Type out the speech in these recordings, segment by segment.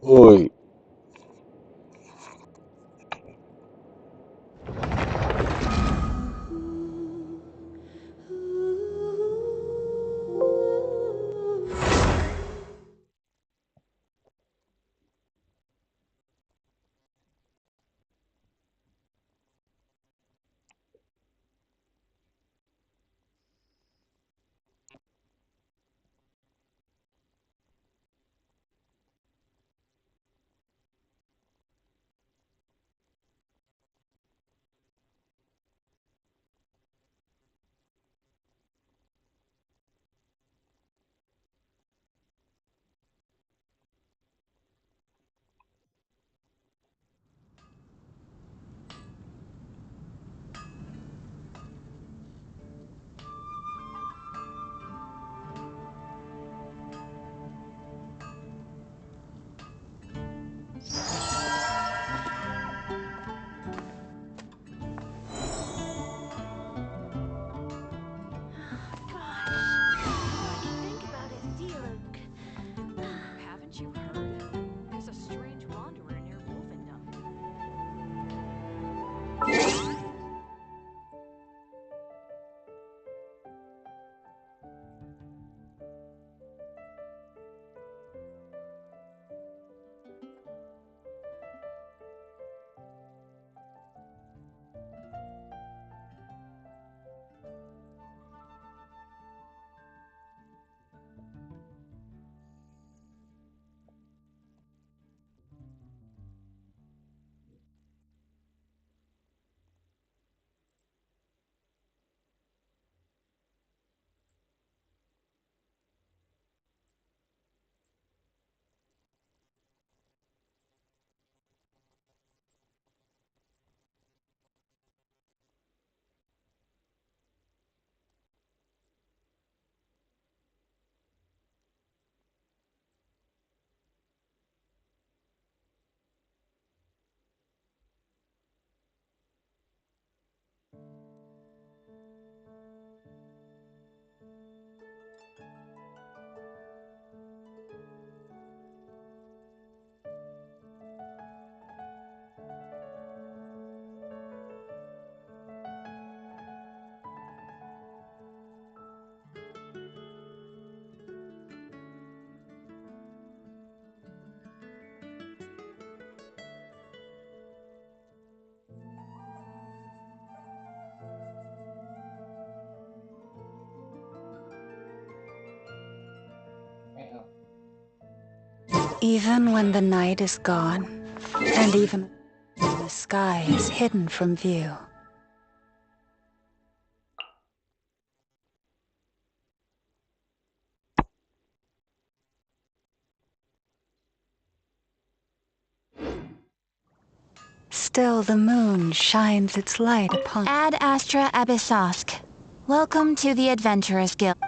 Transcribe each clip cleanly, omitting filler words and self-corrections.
Oi. Haven't you heard? There's a strange wanderer near Wolfendom. Even when the night is gone, and even when the sky is hidden from view, still the moon shines its light upon. Ad Astra Abyssosk. Welcome to the Adventurers Guild.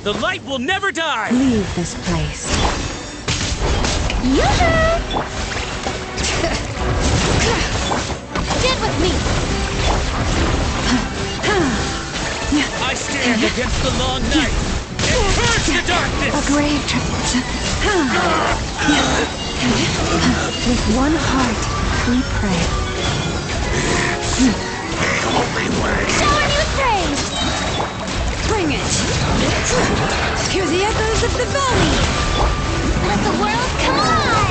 The light will never die! Leave this place. Yoo-hoo! Stand with me! I stand against the long night and purge the darkness! A grave trip. With one heart, we pray. Shower you praise! Bring it! Hear the echoes of the valley! Let the world come alive!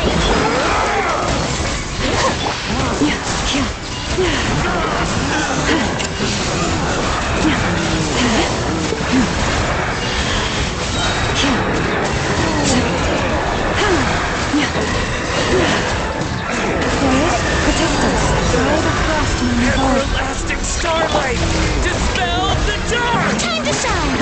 Protect us! Guide the frost and the void. Everlasting starlight! Dispel the dark! Time to shine!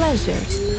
pleasures.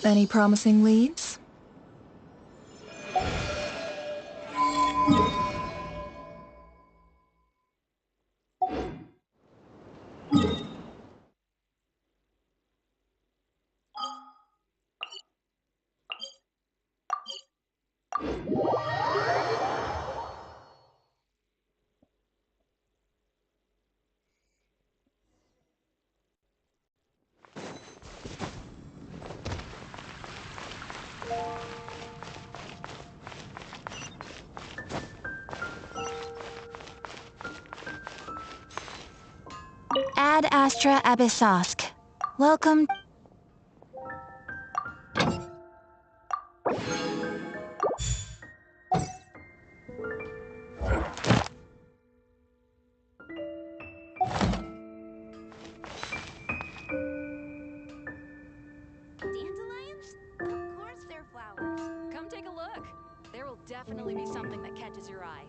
Any promising leads? Ad Astra Abyssosk. Welcome. Dandelions? Of course they're flowers. Come take a look. There will definitely be something that catches your eye.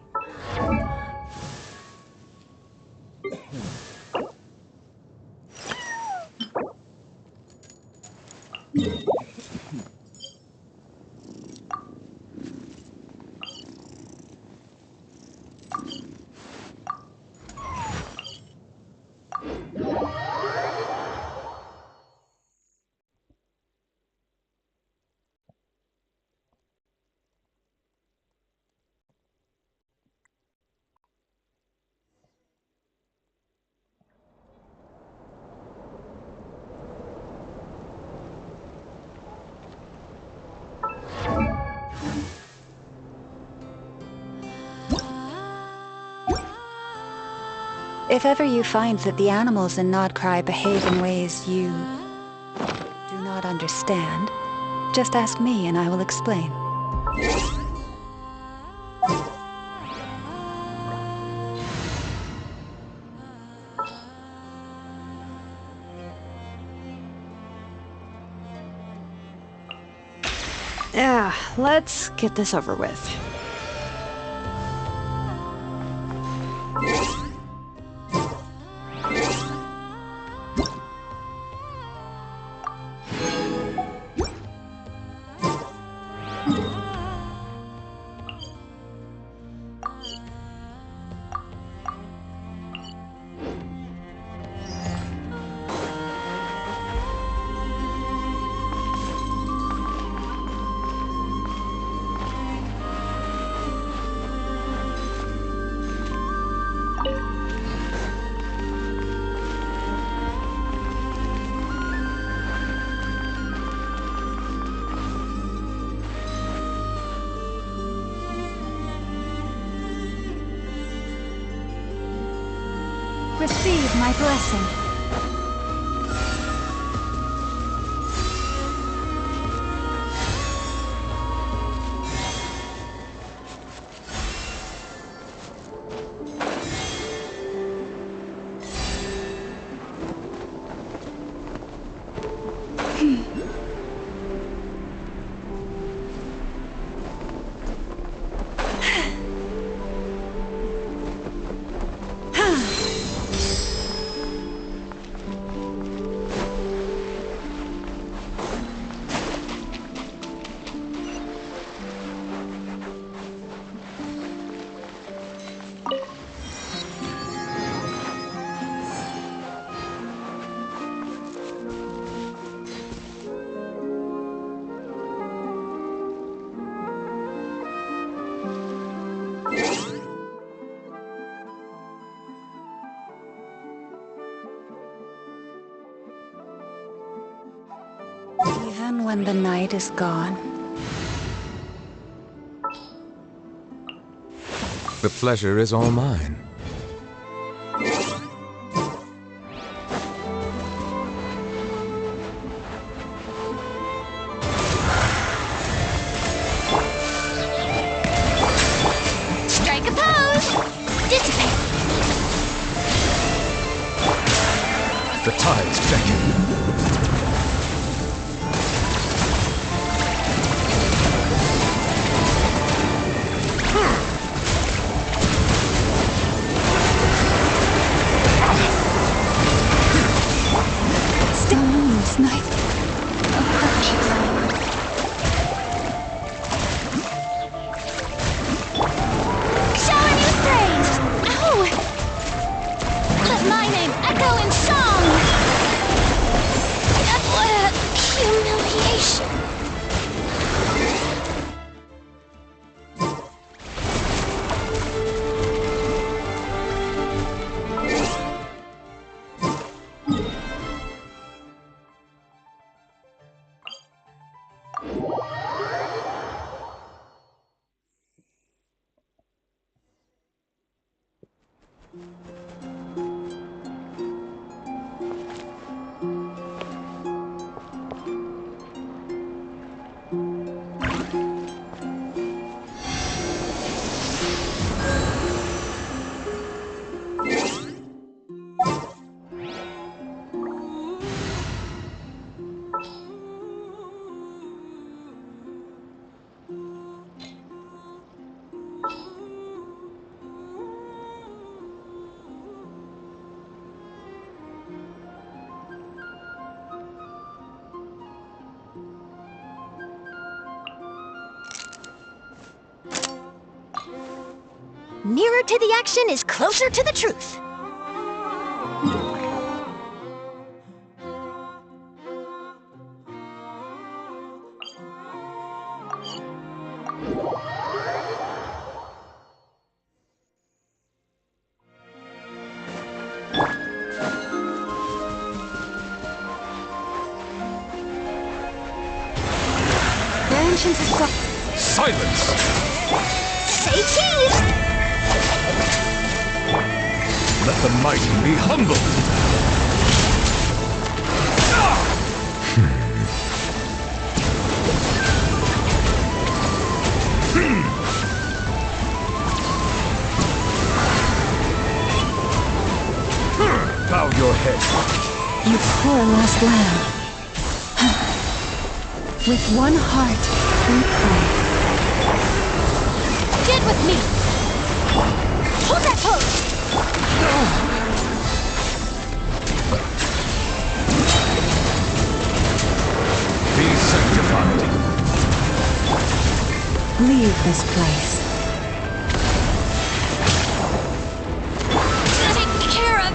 If ever you find that the animals in Nodcry behave in ways you do not not understand, just ask me and I will explain. Yeah, let's get this over with. Receive my blessing. Even when the night is gone, The pleasure is all mine. Strike a pose! Dissipate! The tides beckon. Stone's night approaches. Shower me with praise! Ow! Let my name echo in song! What a humiliation! Nearer to the action is closer to the truth. Vengeance is so... Silence! Say cheese! Let the mighty be humbled! head. You poor lost lamb. With one heart, we pray. Get with me! Hold that pose! Be sanctified. Leave this place. Take care of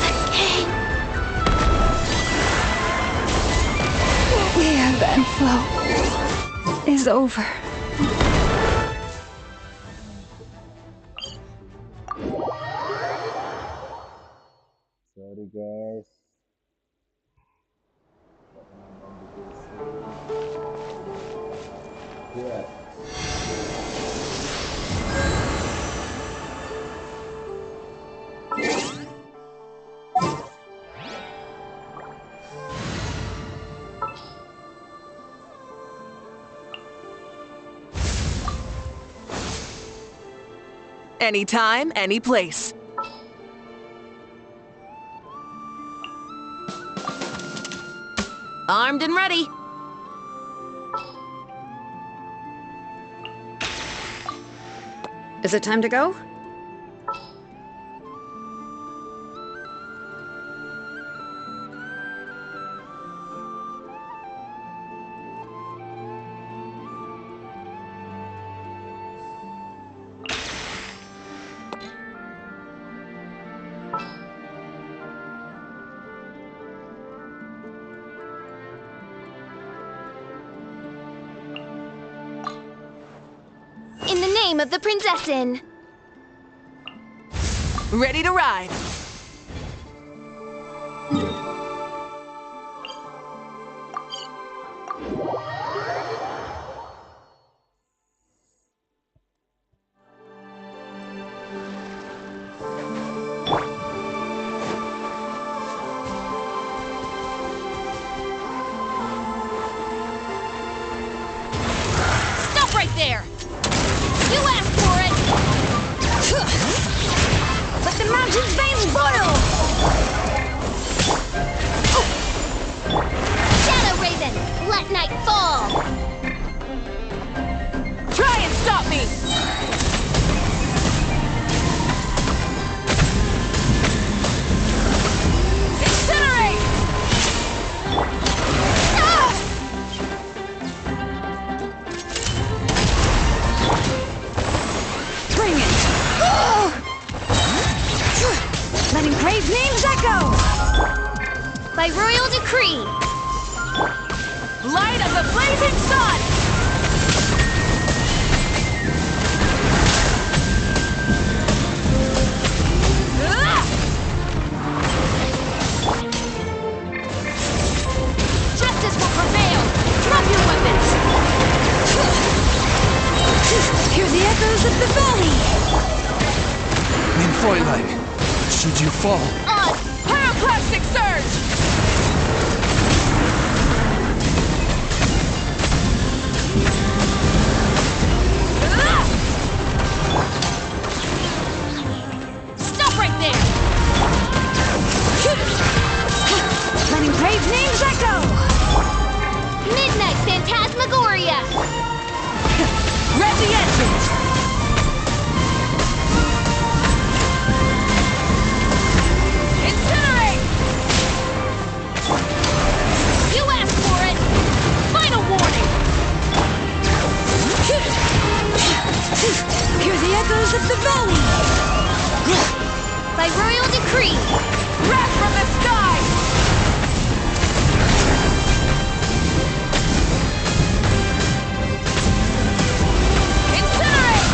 the king. What we have been flow is over. Sorry guys. Yeah. Anytime, any place. Armed and ready. Is it time to go? In the name of the Prinzessin. Ready to ride. Stop right there! You asked for it! Let the mountain's veins boil! Shadow Raven, let night fall! Try and stop me! Incinerate! Ah! Bring it! Letting brave names echo! By royal decree! Light of the blazing sun! Ah! Justice will prevail! Drop your weapons! Hear the echoes of the valley! Mein Fräulein, should you fall, On! Pyroclastic surge! Ah! Stop right there! Letting brave names echo! Midnight Phantasmagoria! Rev the engines! Incinerate! You asked for it! Final warning! Hear the echoes of the valley! By royal decree! Wrath from the sky! Incinerate!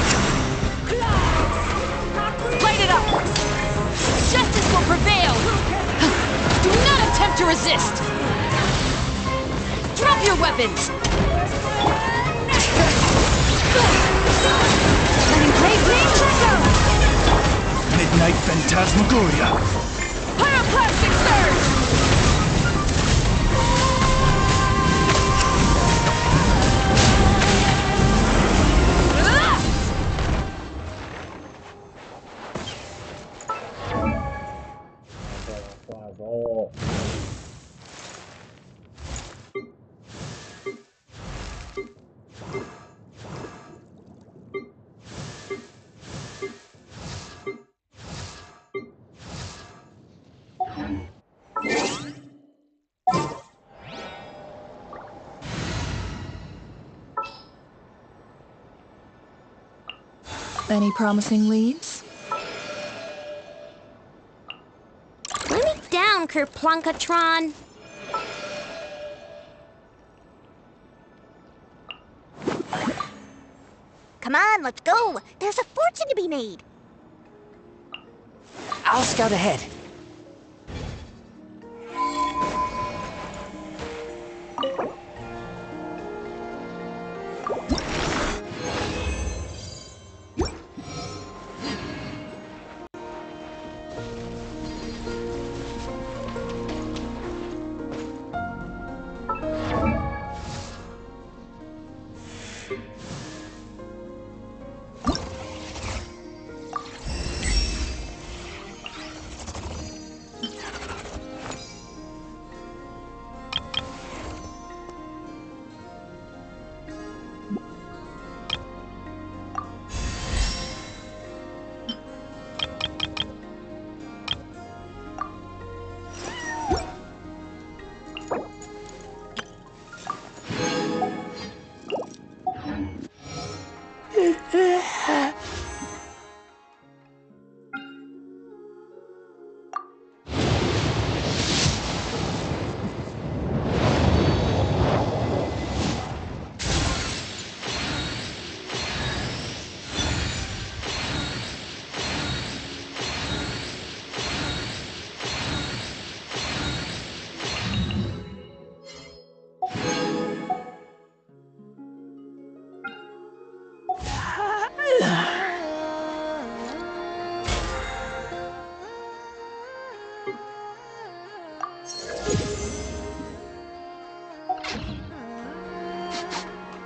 Light it up! Justice will prevail! Do not attempt to resist! Drop your weapons! Letting brave names echo! Midnight Phantasmagoria. Pyroclastic surge! Ah! Apa Any promising leads? Let me down, Kerplunkatron. Come on, let's go. There's a fortune to be made. I'll scout ahead.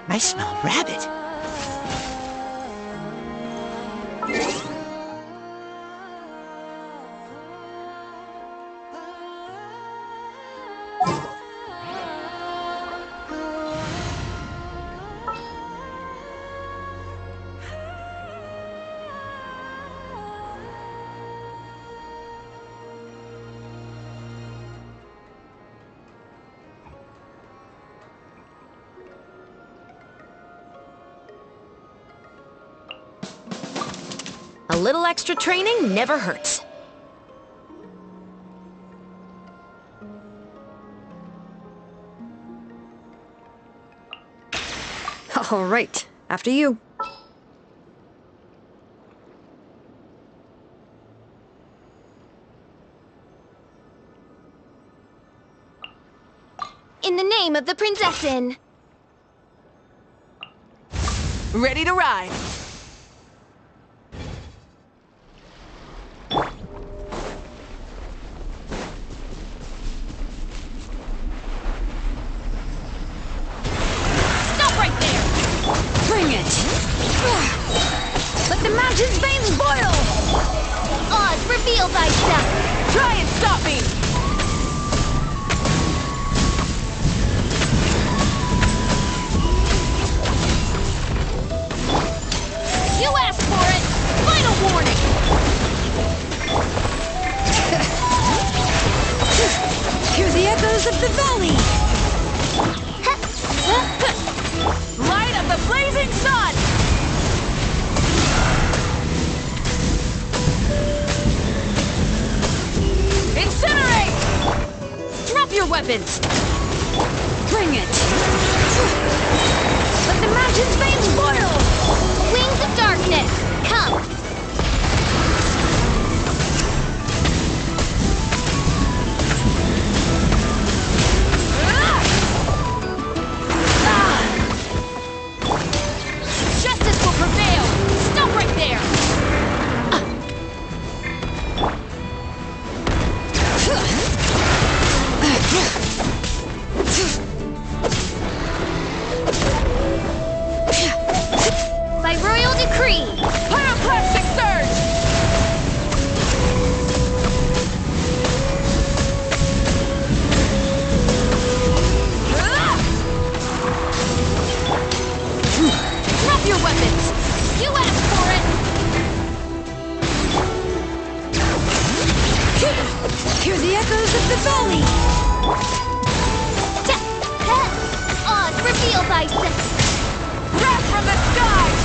I smell rabbit. A little extra training never hurts. All right, after you. In the name of the Prinzessin. Ready to ride. Bring it! Let the mountain's veins boil! Oz, reveal thyself! Try and stop me! You asked for it! Final warning! Hear the echoes of the valley! Light of the blazing sun! Incinerate! Drop your weapons! Bring it! Let the mountain's veins boil! Wings of darkness, come! Justice will prevail! Stop right there! By royal decree! Pyroclastic surge! Drop your weapons! You asked for it! Hear the echoes of the valley! Oz, reveal thyself! Wrath from the skies!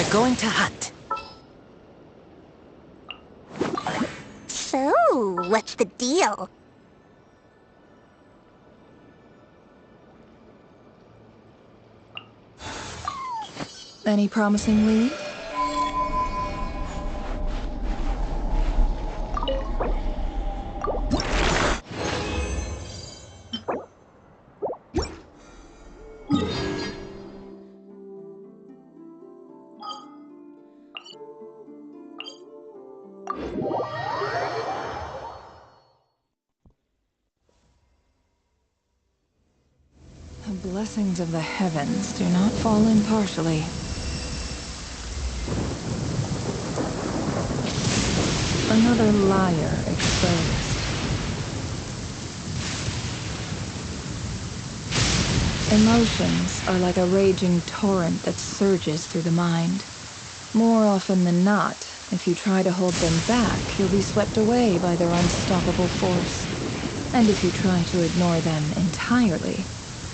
We're going to hunt. So, what's the deal? Any promising lead? The blessings of the heavens do not fall impartially. Another liar exposed. Emotions are like a raging torrent that surges through the mind. More often than not, if you try to hold them back, you'll be swept away by their unstoppable force. And if you try to ignore them entirely,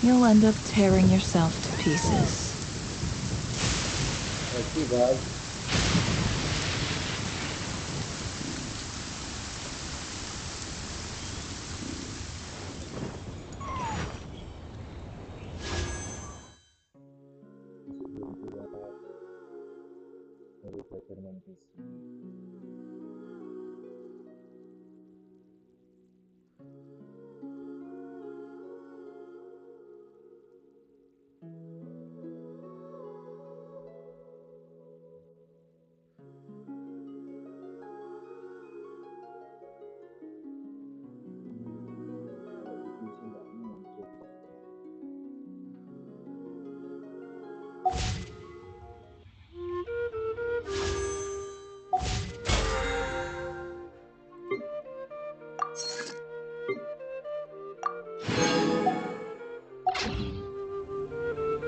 you'll end up tearing yourself to pieces. Let's see, guys.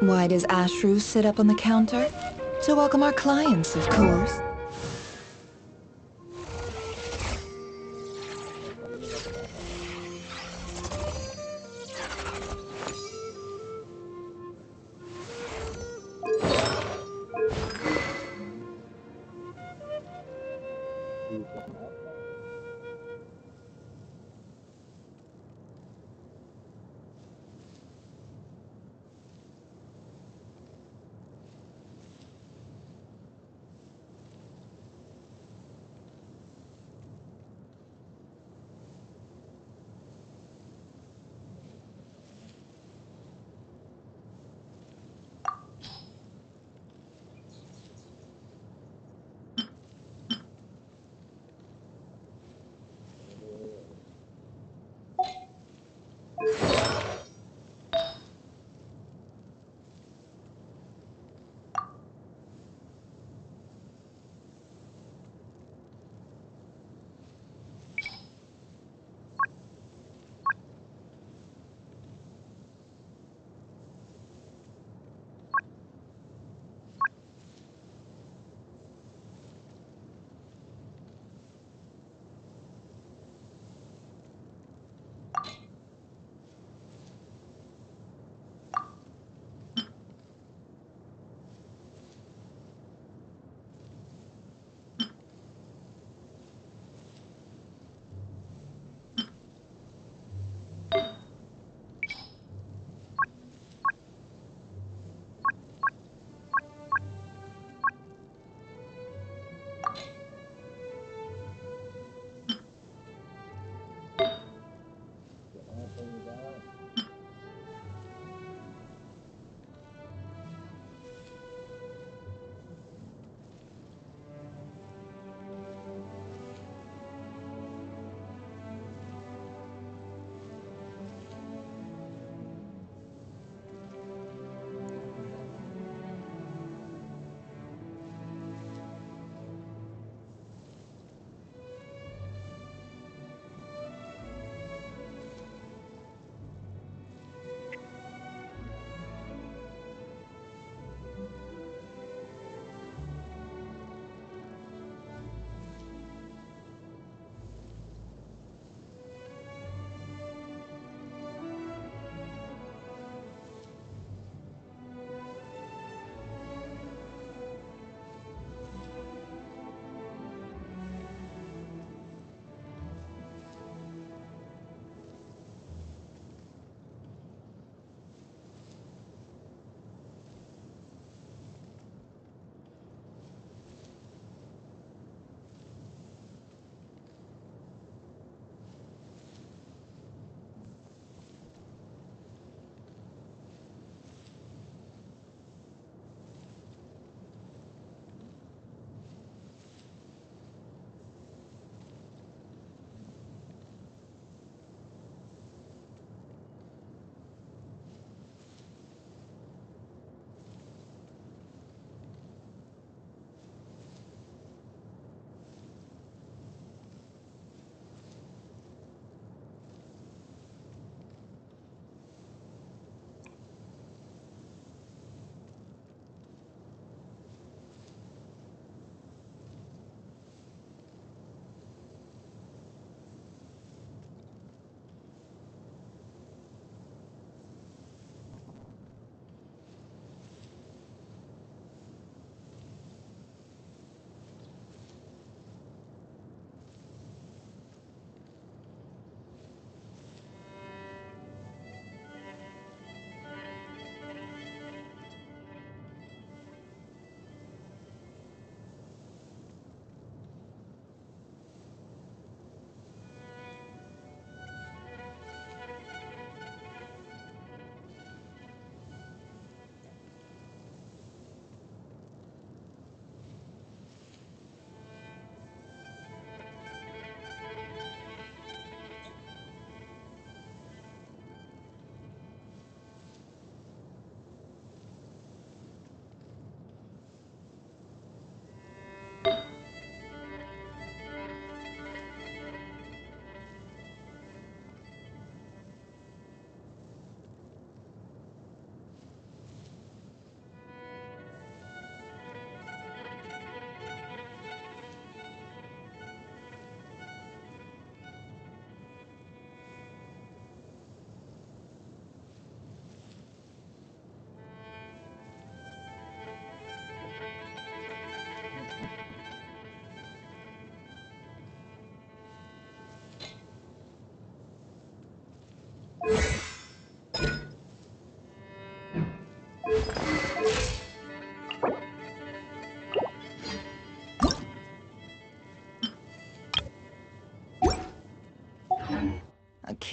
Why does Ashru sit up on the counter? To welcome our clients, of course.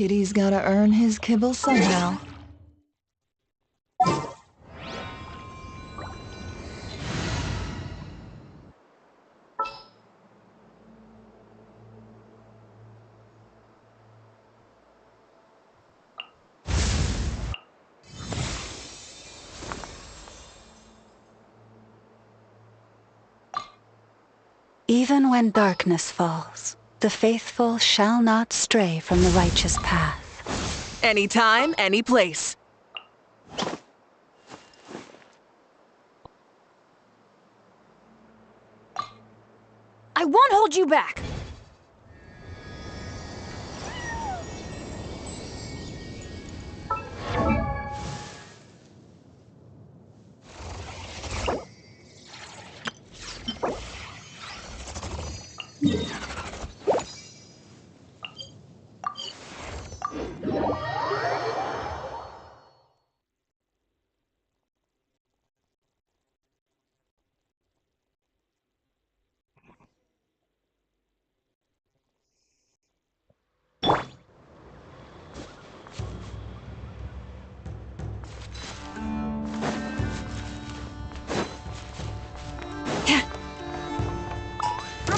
Kitty's gotta earn his kibble somehow. Even when darkness falls, the faithful shall not stray from the righteous path. Anytime, any place. I won't hold you back!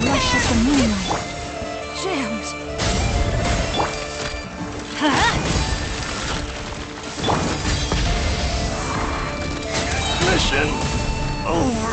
Lush as the moonlight. Jams. Mission over.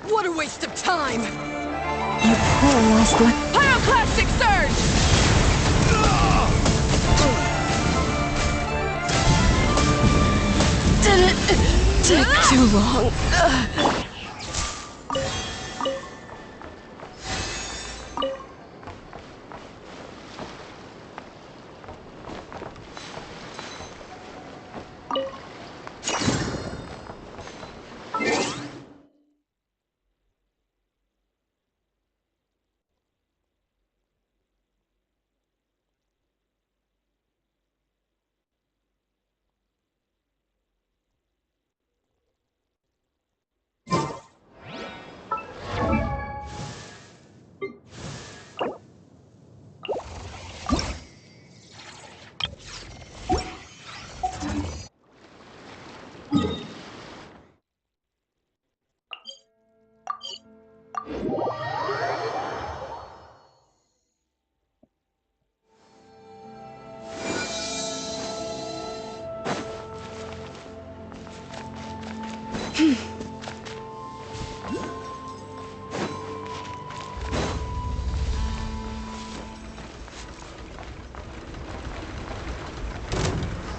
What a waste of time! You poor lost one. Pyroclastic surge! Did it take too long?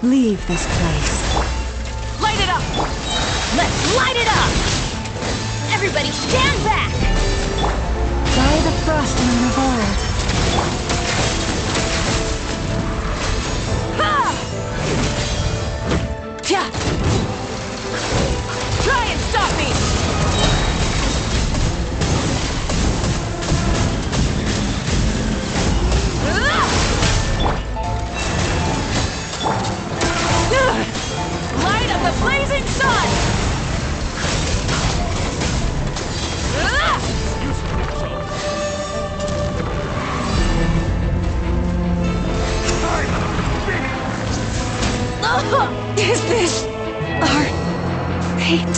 Leave this place. Light it up! Let's light it up! Everybody stand back! By the frost moon of old. Ha! Tya! Try and stop me! Light of the blazing sun! Is this our fate?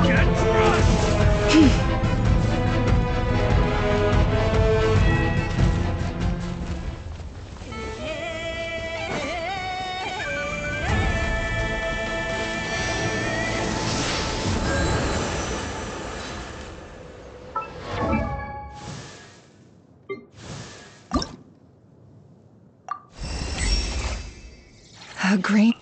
Get crushed! A green.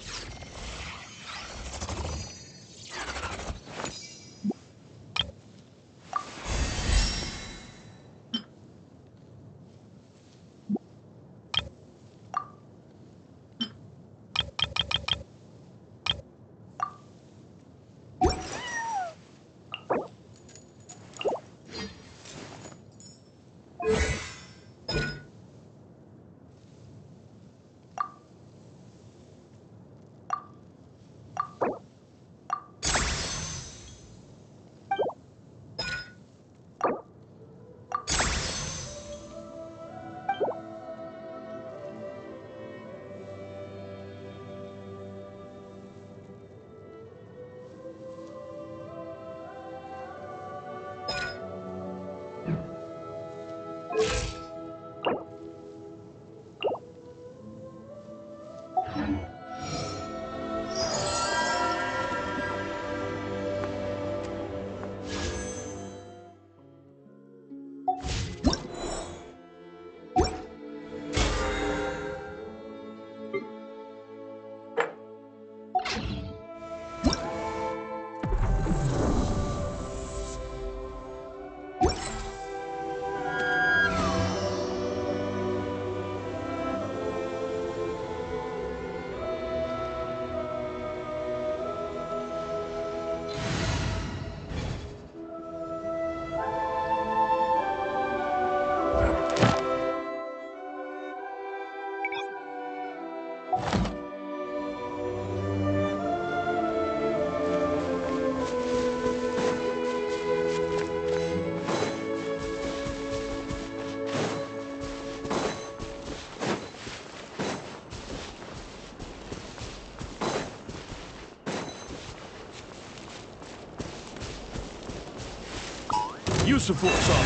Use of force on.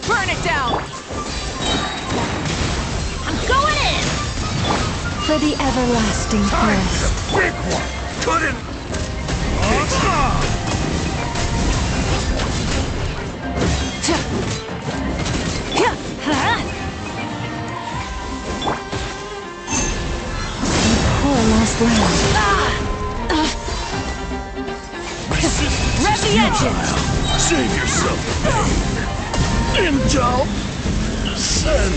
Burn it down! I'm going in! For the everlasting forest. Big one! Couldn't! Poor lost land. Rev the engine! Save yourself pain. Intel! Send!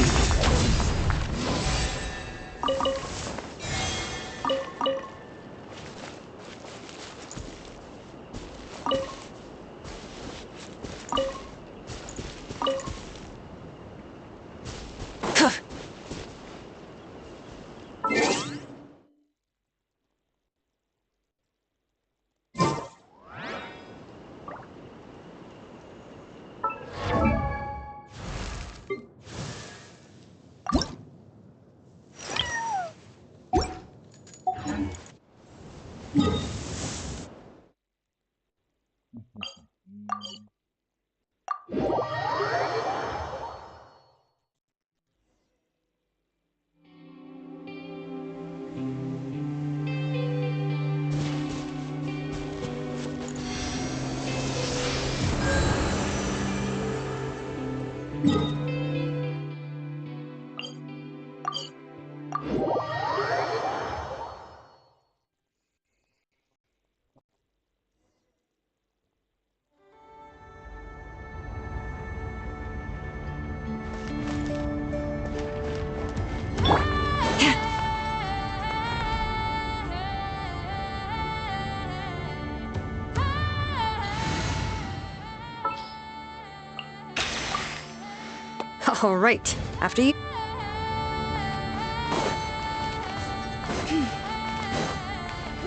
All right, after you.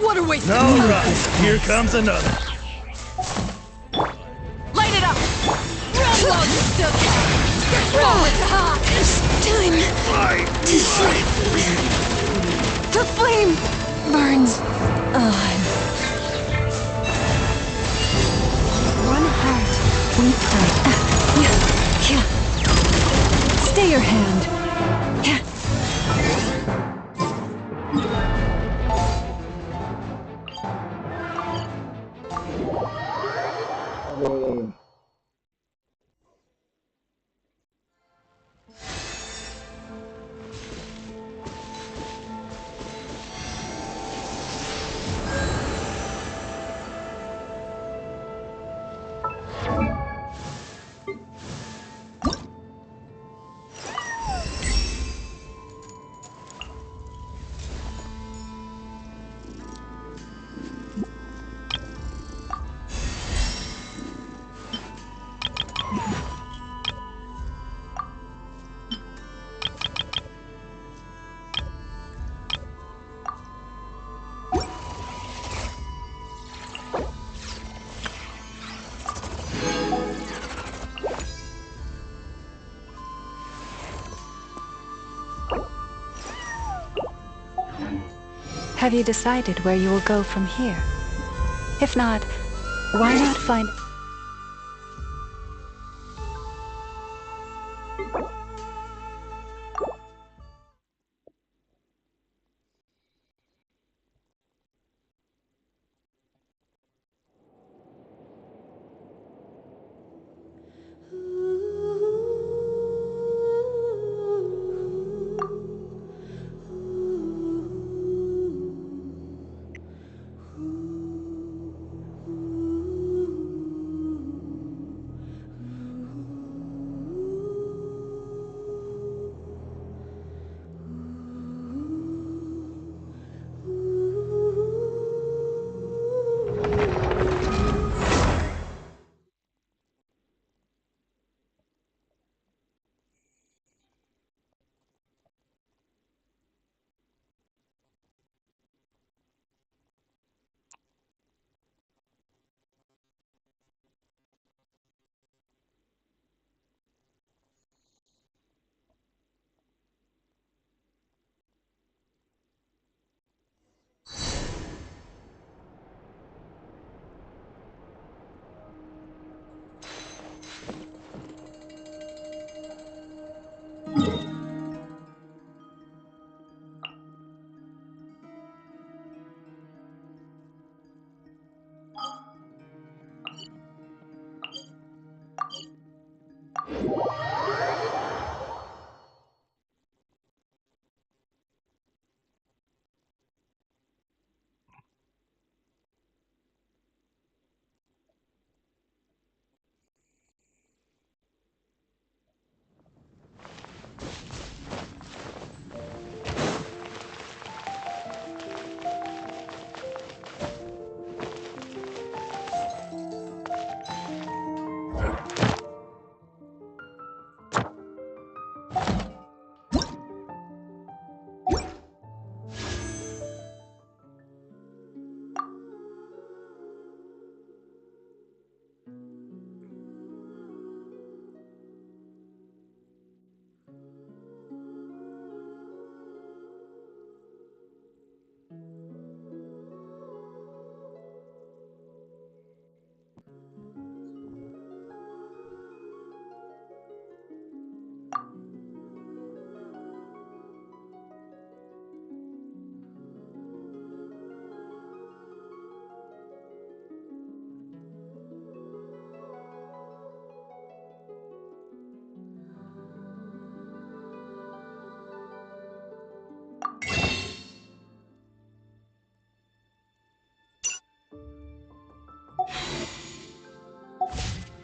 What a waste of time! Alright, here comes another. Light it up! Run while you still can! It's time to sleep. The flame burns on. One heart, we fight. Stay your hand. Aduh. Have you decided where you will go from here? If not, why not find...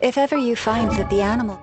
If ever you find that the animal...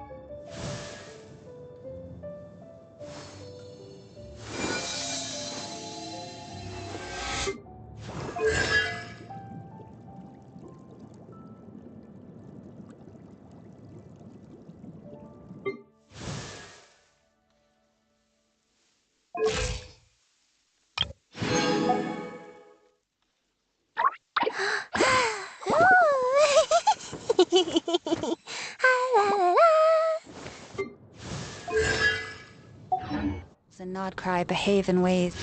and Nod Cry behave in ways...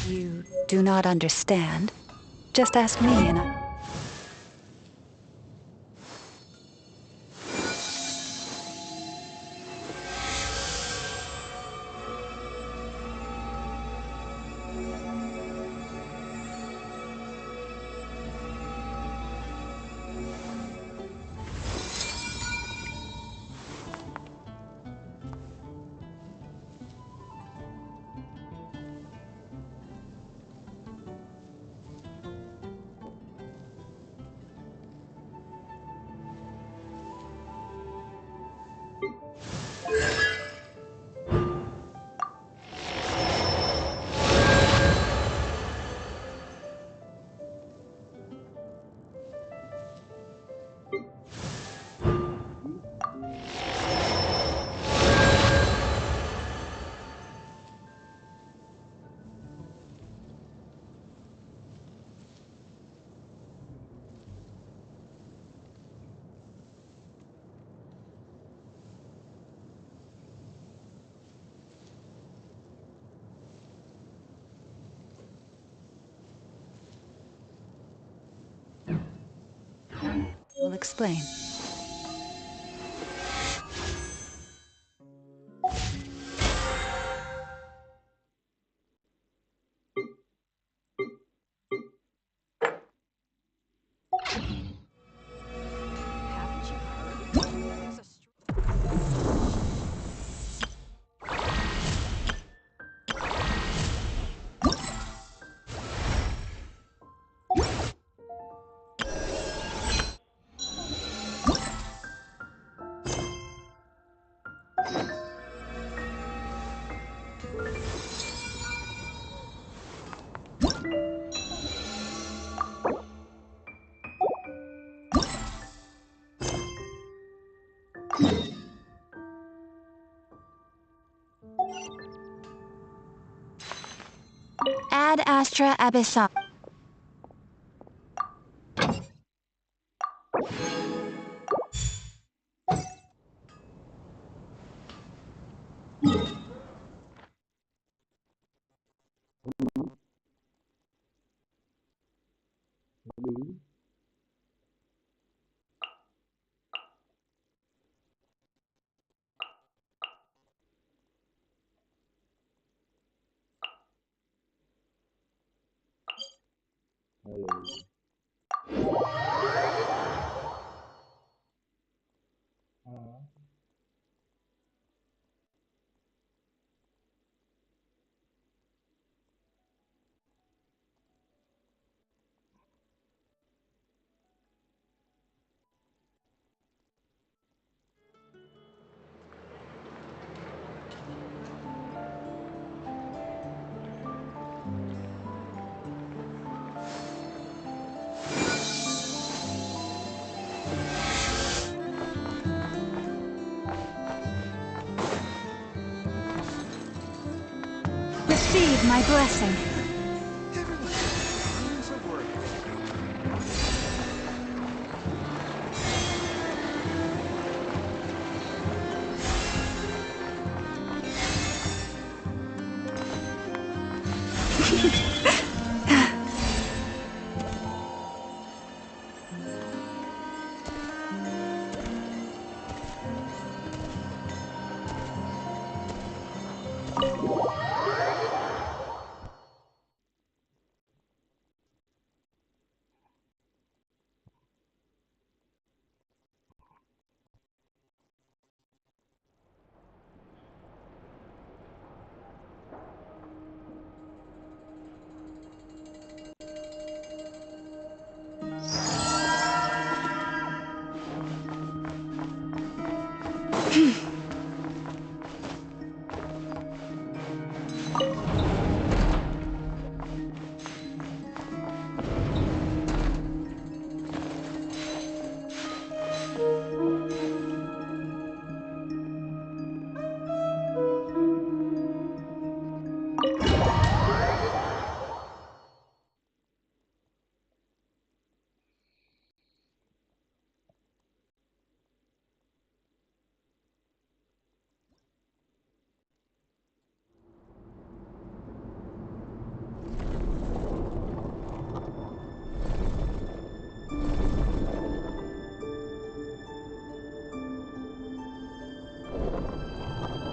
You do not understand? Just ask me and I... will explain. Haven't you heard? There's a Ad astra abyssal. Receive my blessing.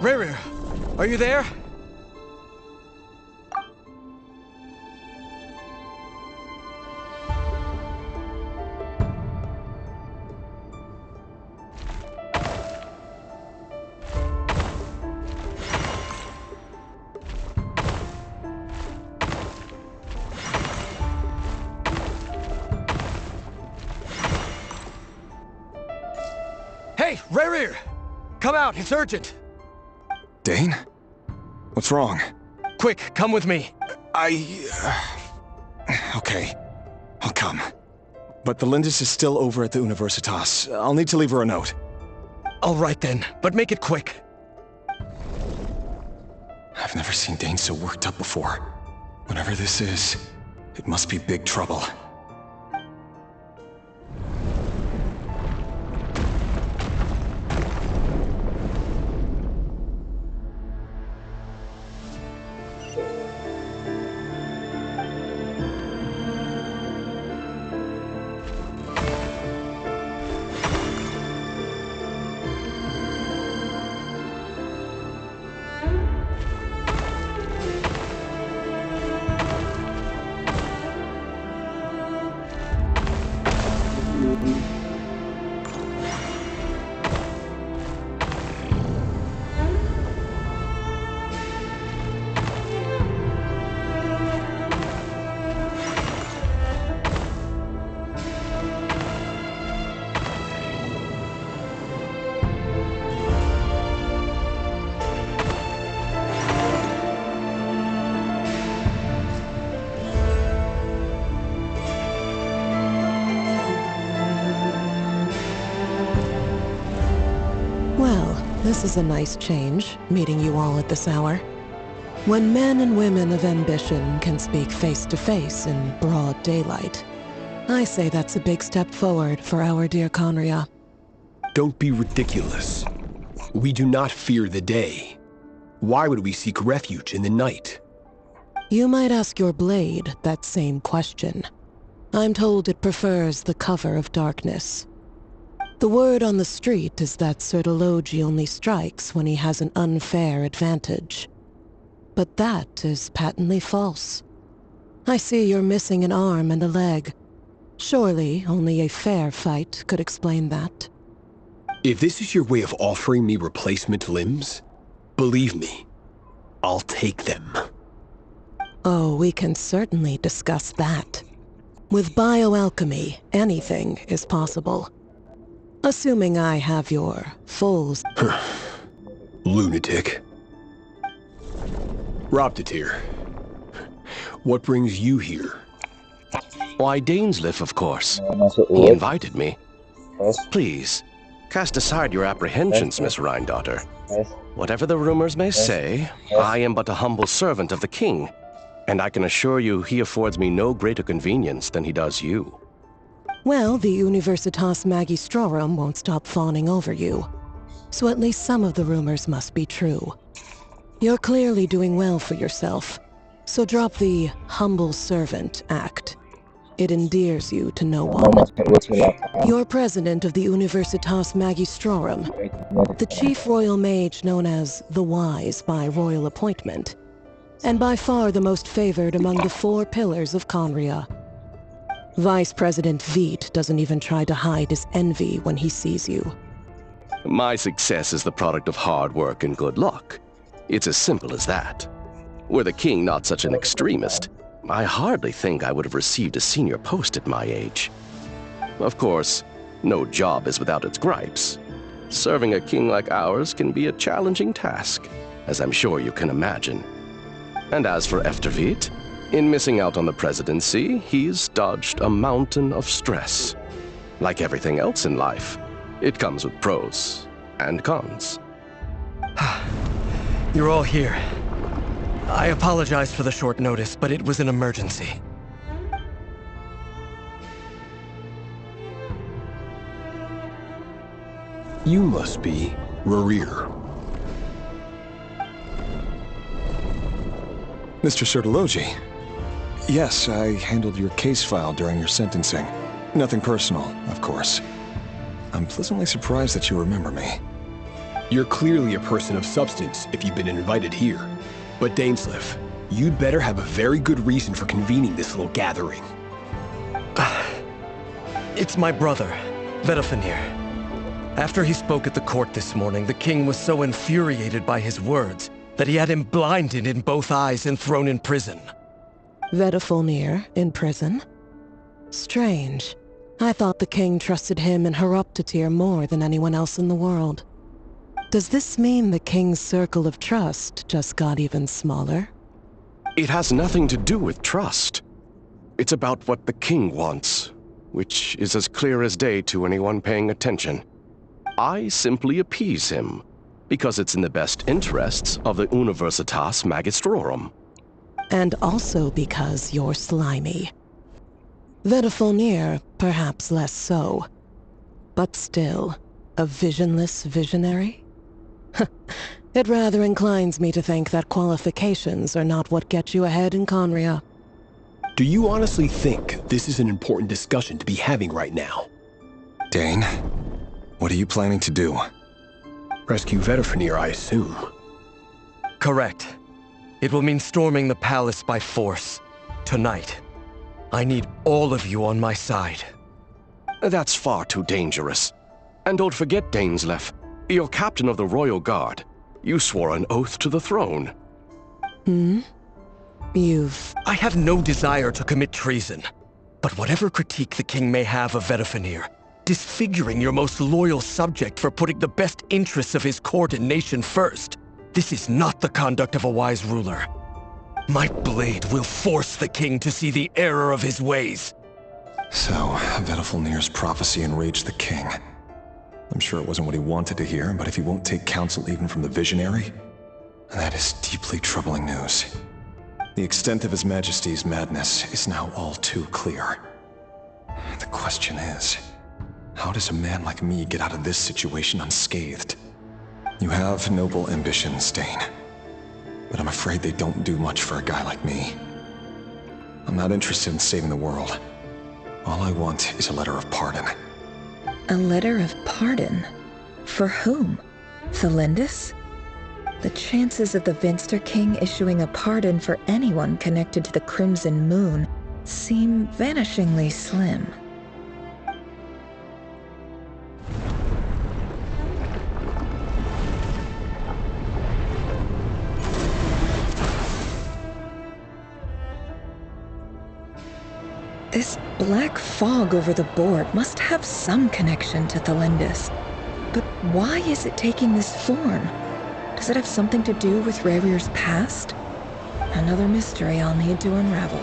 Rere, are you there? Hey, Rere! Come out, it's urgent! Dane? What's wrong? Quick, come with me. Okay, I'll come. But the Lindis is still over at the Universitas. I'll need to leave her a note. All right then, but make it quick. I've never seen Dane so worked up before. Whatever this is, it must be big trouble. Well, this is a nice change, meeting you all at this hour. When men and women of ambition can speak face to face in broad daylight, I say that's a big step forward for our dear Conria. Don't be ridiculous. We do not fear the day. Why would we seek refuge in the night? You might ask your blade that same question. I'm told it prefers the cover of darkness. The word on the street is that Sertologi only strikes when he has an unfair advantage. But that is patently false. I see you're missing an arm and a leg. Surely only a fair fight could explain that. If this is your way of offering me replacement limbs, believe me, I'll take them. Oh, we can certainly discuss that. With bioalchemy, anything is possible. Assuming I have your full... Lunatic. Raptatir, what brings you here? Why, Dainsleif, of course. He invited me. Please, cast aside your apprehensions, Miss Rhine-daughter. Whatever the rumors may say, I am but a humble servant of the king, and I can assure you he affords me no greater convenience than he does you. Well, the Universitas Magistrorum won't stop fawning over you, so at least some of the rumors must be true. You're clearly doing well for yourself, so drop the humble servant act. It endears you to no one. You're president of the Universitas Magistrorum, the chief royal mage known as the Wise by royal appointment, and by far the most favored among the 4 pillars of Conria. Vice President Veit doesn't even try to hide his envy when he sees you. My success is the product of hard work and good luck. It's as simple as that. Were the king not such an extremist, I hardly think I would have received a senior post at my age. Of course, no job is without its gripes. Serving a king like ours can be a challenging task, as I'm sure you can imagine. And as for Efterveit, in missing out on the presidency, he's dodged a mountain of stress. Like everything else in life, it comes with pros and cons. You're all here. I apologize for the short notice, but it was an emergency. You must be Rerir. Mr. Sertologi. Yes, I handled your case file during your sentencing. Nothing personal, of course. I'm pleasantly surprised that you remember me. You're clearly a person of substance if you've been invited here. But Dainsleif, you'd better have a very good reason for convening this little gathering. It's my brother, Vedafenir. After he spoke at the court this morning, the king was so infuriated by his words that he had him blinded in both eyes and thrown in prison. Vedafenir in prison? Strange. I thought the king trusted him and Raptatir more than anyone else in the world. Does this mean the king's circle of trust just got even smaller? It has nothing to do with trust. It's about what the king wants, which is as clear as day to anyone paying attention. I simply appease him, because it's in the best interests of the Universitas Magistrorum. And also because you're slimy. Vedafenir, perhaps less so. But still, a visionless visionary? It rather inclines me to think that qualifications are not what get you ahead in Conria. Do you honestly think this is an important discussion to be having right now? Dane, what are you planning to do? Rescue Vedafenir, I assume. Correct. It will mean storming the palace by force. Tonight. I need all of you on my side. That's far too dangerous. And don't forget, Dainsleif, you're captain of the Royal Guard. You swore an oath to the throne. I have no desire to commit treason. But whatever critique the king may have of Vedafenir, disfiguring your most loyal subject for putting the best interests of his court and nation first, this is not the conduct of a wise ruler. My blade will force the king to see the error of his ways. So, Vedafenir's prophecy enraged the king. I'm sure it wasn't what he wanted to hear, but if he won't take counsel even from the visionary, That is deeply troubling news. The extent of His Majesty's madness is now all too clear. The question is, how does a man like me get out of this situation unscathed? You have noble ambitions, Dane. But I'm afraid they don't do much for a guy like me. I'm not interested in saving the world. All I want is a letter of pardon. A letter of pardon? For whom? Thelindis? The chances of the Vinster King issuing a pardon for anyone connected to the Crimson Moon seem vanishingly slim. This black fog over the board must have some connection to Thelindis. But why is it taking this form? Does it have something to do with Rarir's past? Another mystery I'll need to unravel.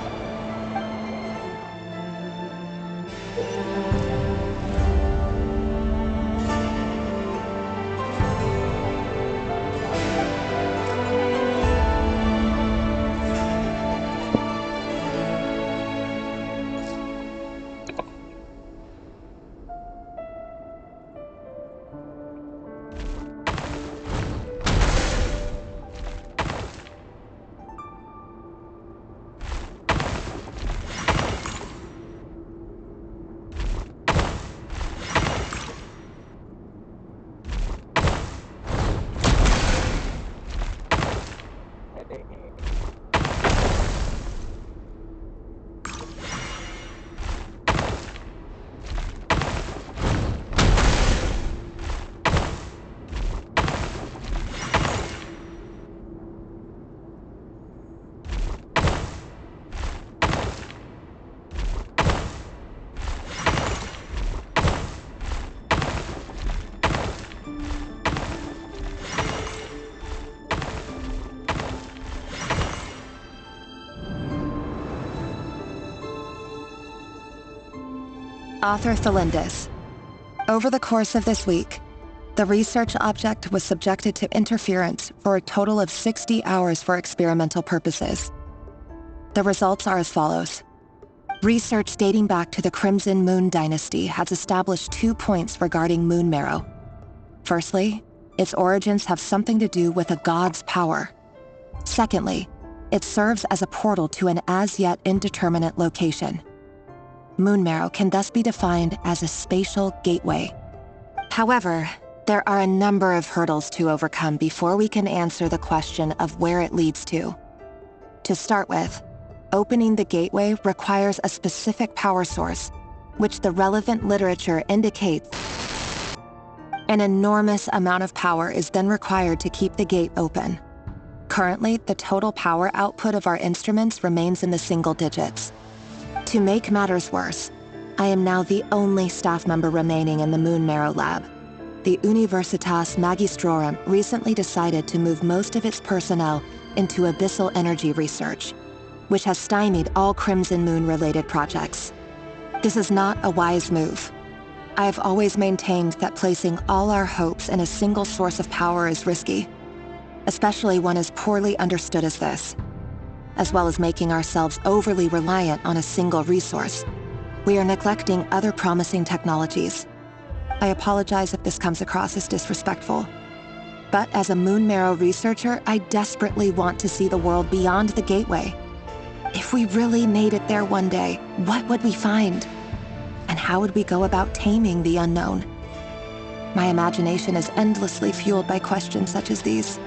Author Thelindis. Over the course of this week, the research object was subjected to interference for a total of 60 hours for experimental purposes. The results are as follows. Research dating back to the Crimson Moon Dynasty has established 2 points regarding moon marrow. Firstly, its origins have something to do with a god's power. Secondly, it serves as a portal to an as-yet indeterminate location. Moon marrow can thus be defined as a spatial gateway. However, there are a number of hurdles to overcome before we can answer the question of where it leads to. To start with, opening the gateway requires a specific power source, which the relevant literature indicates. An enormous amount of power is then required to keep the gate open. Currently, the total power output of our instruments remains in the single digits. To make matters worse, I am now the only staff member remaining in the Moon Marrow Lab. The Universitas Magistrorum recently decided to move most of its personnel into abyssal energy research, which has stymied all Crimson Moon-related projects. This is not a wise move. I have always maintained that placing all our hopes in a single source of power is risky, especially one as poorly understood as this. As well as making ourselves overly reliant on a single resource, we are neglecting other promising technologies. I apologize if this comes across as disrespectful. But as a Moon Marrow researcher, I desperately want to see the world beyond the gateway. If we really made it there one day, what would we find? And how would we go about taming the unknown? My imagination is endlessly fueled by questions such as these.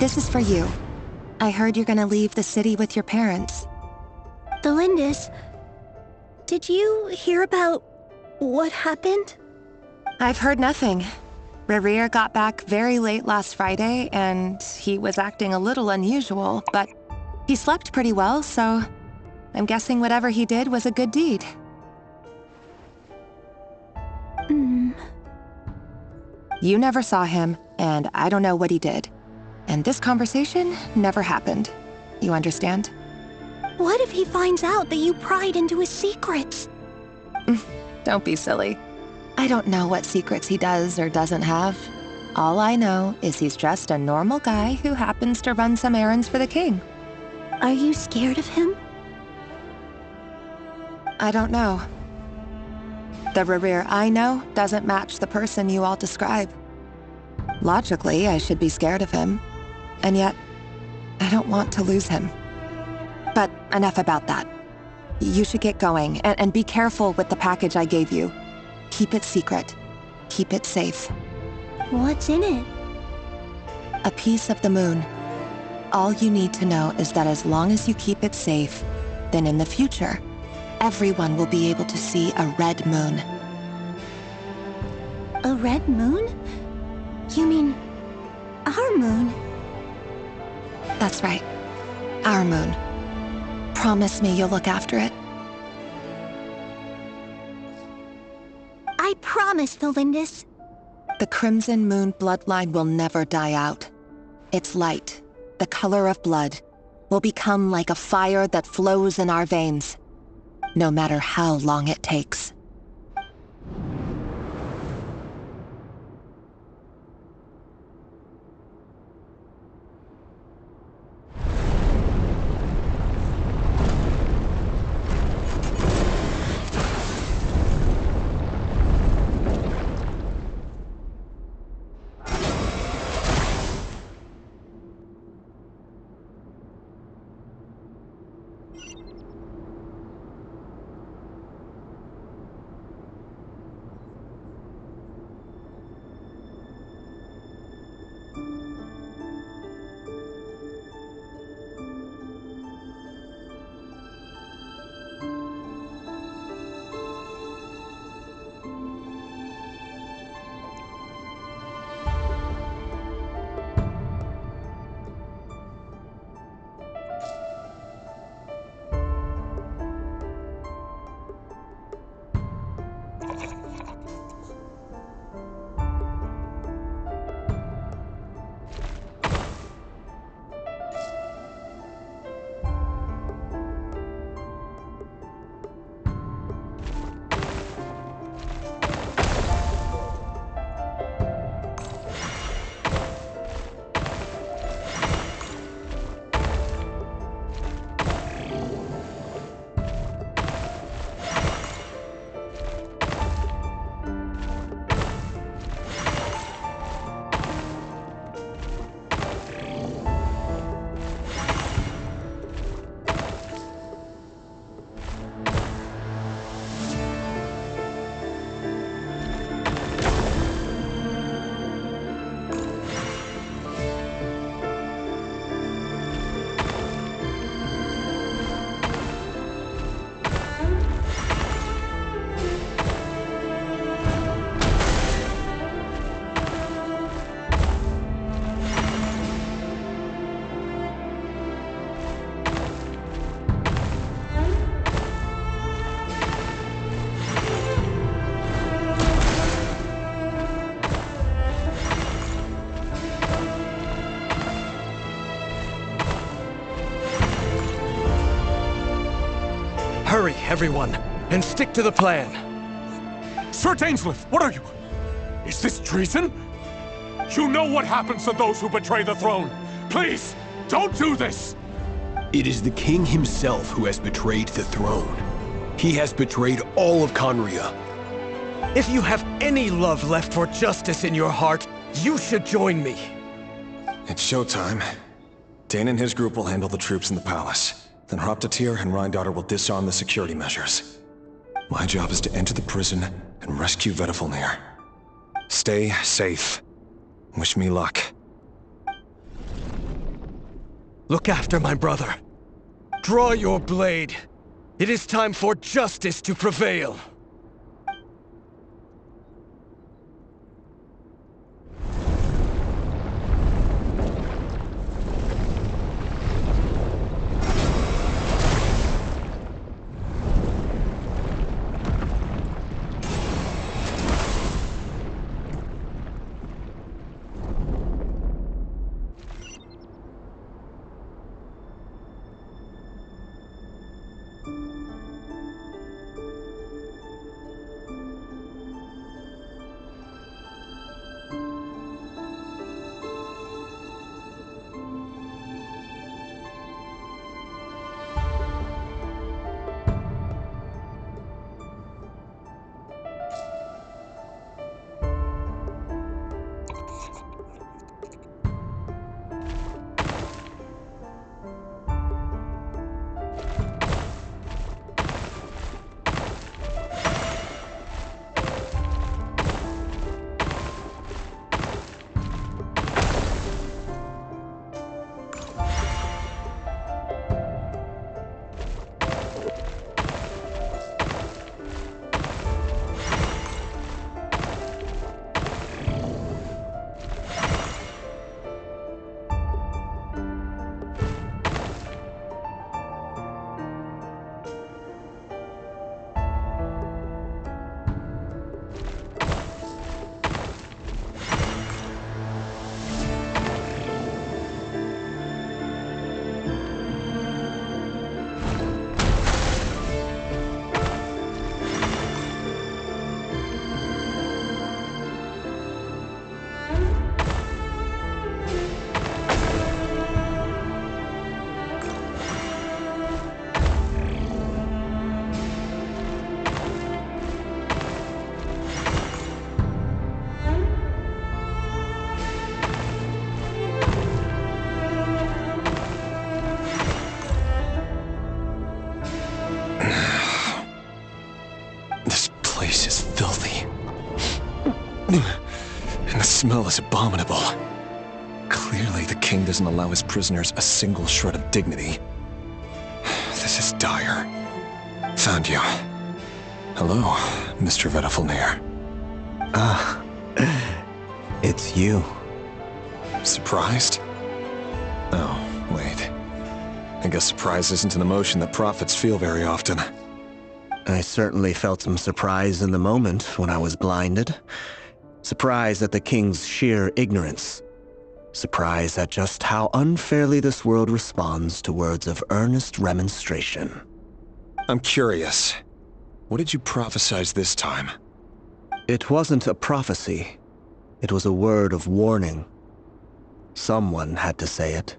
This is for you. I heard you're gonna leave the city with your parents. Delindis, did you hear about what happened? I've heard nothing. Rerir got back very late last Friday, and he was acting a little unusual, but he slept pretty well, so I'm guessing whatever he did was a good deed. You never saw him, and I don't know what he did. And this conversation never happened. You understand? What if he finds out that you pried into his secrets? Don't be silly. I don't know what secrets he does or doesn't have. All I know is he's just a normal guy who happens to run some errands for the king. Are you scared of him? I don't know. The Rerir I know doesn't match the person you all describe. Logically, I should be scared of him. And yet, I don't want to lose him. But enough about that. You should get going, and be careful with the package I gave you. Keep it secret. Keep it safe. What's in it? A piece of the moon. All you need to know is that as long as you keep it safe, then in the future, everyone will be able to see a red moon. A red moon? You mean our moon? That's right. Our moon. Promise me you'll look after it. I promise, Delindis. The Crimson Moon bloodline will never die out. Its light, the color of blood, will become like a fire that flows in our veins, no matter how long it takes. Hurry, everyone, and stick to the plan. Sir Dainsleif, what are you? Is this treason? You know what happens to those who betray the throne. Please, don't do this! It is the king himself who has betrayed the throne. He has betrayed all of Conria. If you have any love left for justice in your heart, you should join me. It's showtime. Dane and his group will handle the troops in the palace. Then Hraptatir and Rhindaughter will disarm the security measures. My job is to enter the prison and rescue Vedifalnir. Stay safe. Wish me luck. Look after my brother. Draw your blade. It is time for justice to prevail. And the smell is abominable. Clearly, the king doesn't allow his prisoners a single shred of dignity. This is dire. Found you. Hello, Mr. Redupnya. Ah, it's you. Surprised? Oh, wait. I guess surprise isn't an emotion that prophets feel very often. I certainly felt some surprise in the moment when I was blinded. Surprise at the king's sheer ignorance. Surprise at just how unfairly this world responds to words of earnest remonstration. I'm curious. What did you prophesize this time? It wasn't a prophecy. It was a word of warning. Someone had to say it.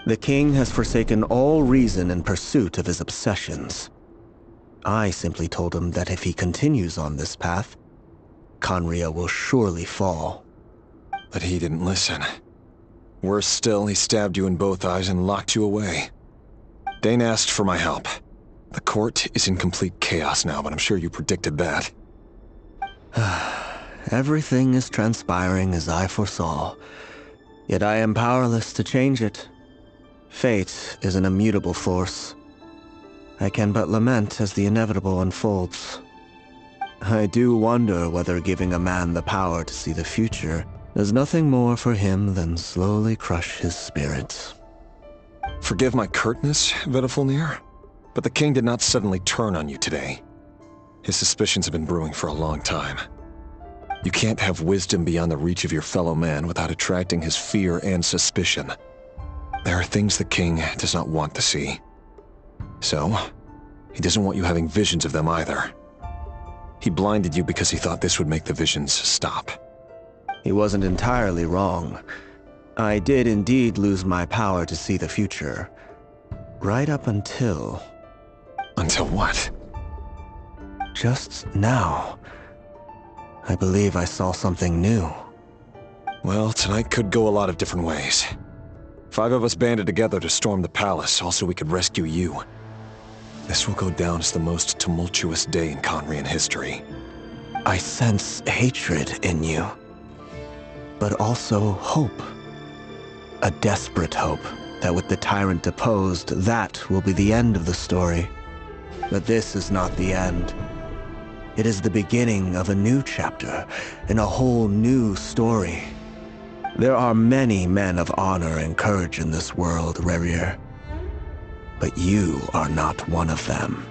The king has forsaken all reason in pursuit of his obsessions. I simply told him that if he continues on this path, Khaenri'ah will surely fall. But he didn't listen. Worse still, he stabbed you in both eyes and locked you away. Dane asked for my help. The court is in complete chaos now, but I'm sure you predicted that. Everything is transpiring as I foresaw, yet I am powerless to change it. Fate is an immutable force. I can but lament as the inevitable unfolds. I do wonder whether giving a man the power to see the future does nothing more for him than slowly crush his spirit. Forgive my curtness, Redupnya, but the king did not suddenly turn on you today. His suspicions have been brewing for a long time. You can't have wisdom beyond the reach of your fellow man without attracting his fear and suspicion. There are things the king does not want to see. So, he doesn't want you having visions of them either. He blinded you because he thought this would make the visions stop. He wasn't entirely wrong. I did indeed lose my power to see the future. Right up until... Until what? Just now. I believe I saw something new. Well, tonight could go a lot of different ways. 5 of us banded together to storm the palace, also we could rescue you. This will go down as the most tumultuous day in Khaenri'ah history. I sense hatred in you, but also hope. A desperate hope. that with the tyrant deposed, that will be the end of the story. But this is not the end. It is the beginning of a new chapter, in a whole new story. There are many men of honor and courage in this world, Rerir. But you are not one of them.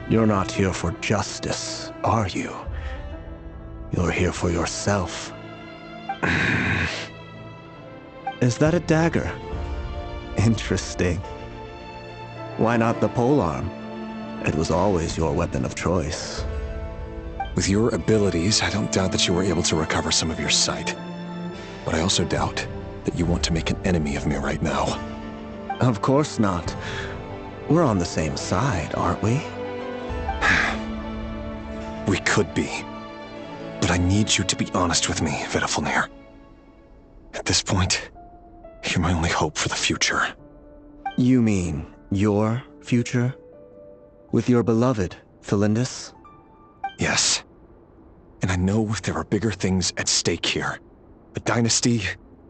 You're not here for justice, are you? You're here for yourself. Is that a dagger? Interesting. Why not the polearm? It was always your weapon of choice. With your abilities, I don't doubt that you were able to recover some of your sight. But I also doubt that you want to make an enemy of me right now. Of course not. We're on the same side, aren't we? We could be. But I need you to be honest with me, Vedifalnir. At this point, you're my only hope for the future. You mean your future? With your beloved, Felindis? Yes. And I know there are bigger things at stake here. A dynasty,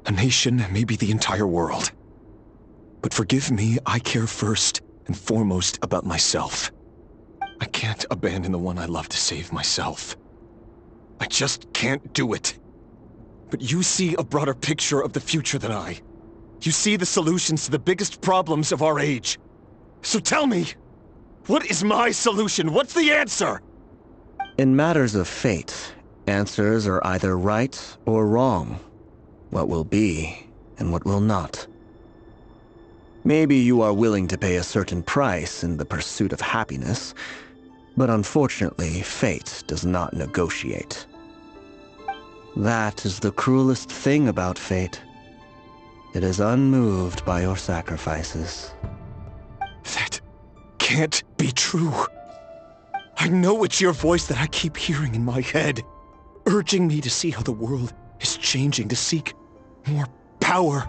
a nation, maybe the entire world. But forgive me, I care first and foremost about myself. I can't abandon the one I love to save myself. I just can't do it. But you see a broader picture of the future than I. You see the solutions to the biggest problems of our age. So tell me, what is my solution? What's the answer? In matters of fate, answers are either right or wrong. What will be and what will not. Maybe you are willing to pay a certain price in the pursuit of happiness, but unfortunately, fate does not negotiate. That is the cruelest thing about fate. It is unmoved by your sacrifices. That can't be true. I know it's your voice that I keep hearing in my head, urging me to see how the world is changing, to seek more power,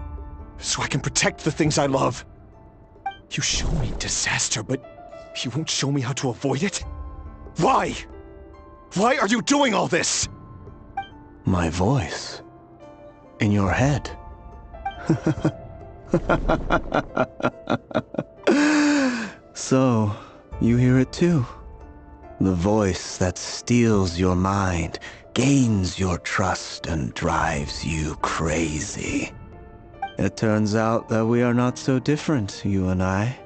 so I can protect the things I love. You show me disaster, but you won't show me how to avoid it? Why? Why are you doing all this? My voice. In your head. So, you hear it too. The voice that steals your mind, gains your trust, and drives you crazy. It turns out that we are not so different, you and I.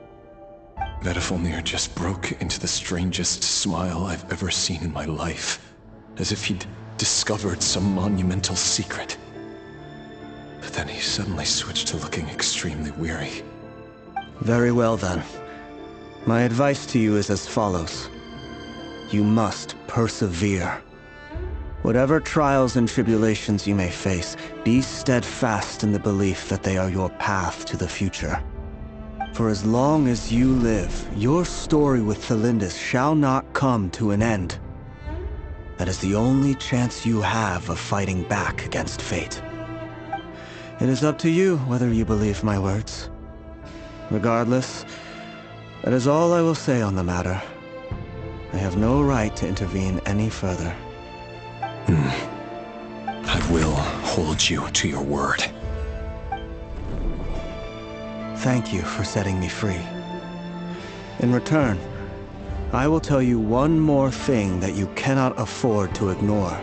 Vedifalnir just broke into the strangest smile I've ever seen in my life, as if he'd discovered some monumental secret. But then he suddenly switched to looking extremely weary. Very well then. My advice to you is as follows. You must persevere. Whatever trials and tribulations you may face, be steadfast in the belief that they are your path to the future. For as long as you live, your story with Felindis shall not come to an end. That is the only chance you have of fighting back against fate. It is up to you whether you believe my words. Regardless, that is all I will say on the matter. I have no right to intervene any further. I will hold you to your word. Thank you for setting me free. In return, I will tell you one more thing that you cannot afford to ignore.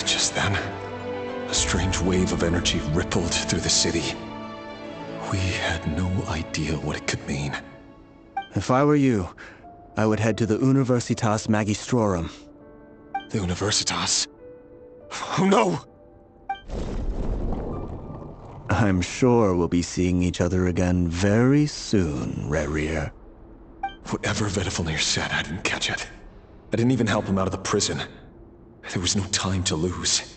Just then, a strange wave of energy rippled through the city. We had no idea what it could mean. If I were you, I would head to the Universitas Magistrorum. The Universitas? Oh no! I'm sure we'll be seeing each other again very soon, Rerir. Whatever Vedifalnir said, I didn't catch it. I didn't even help him out of the prison. There was no time to lose.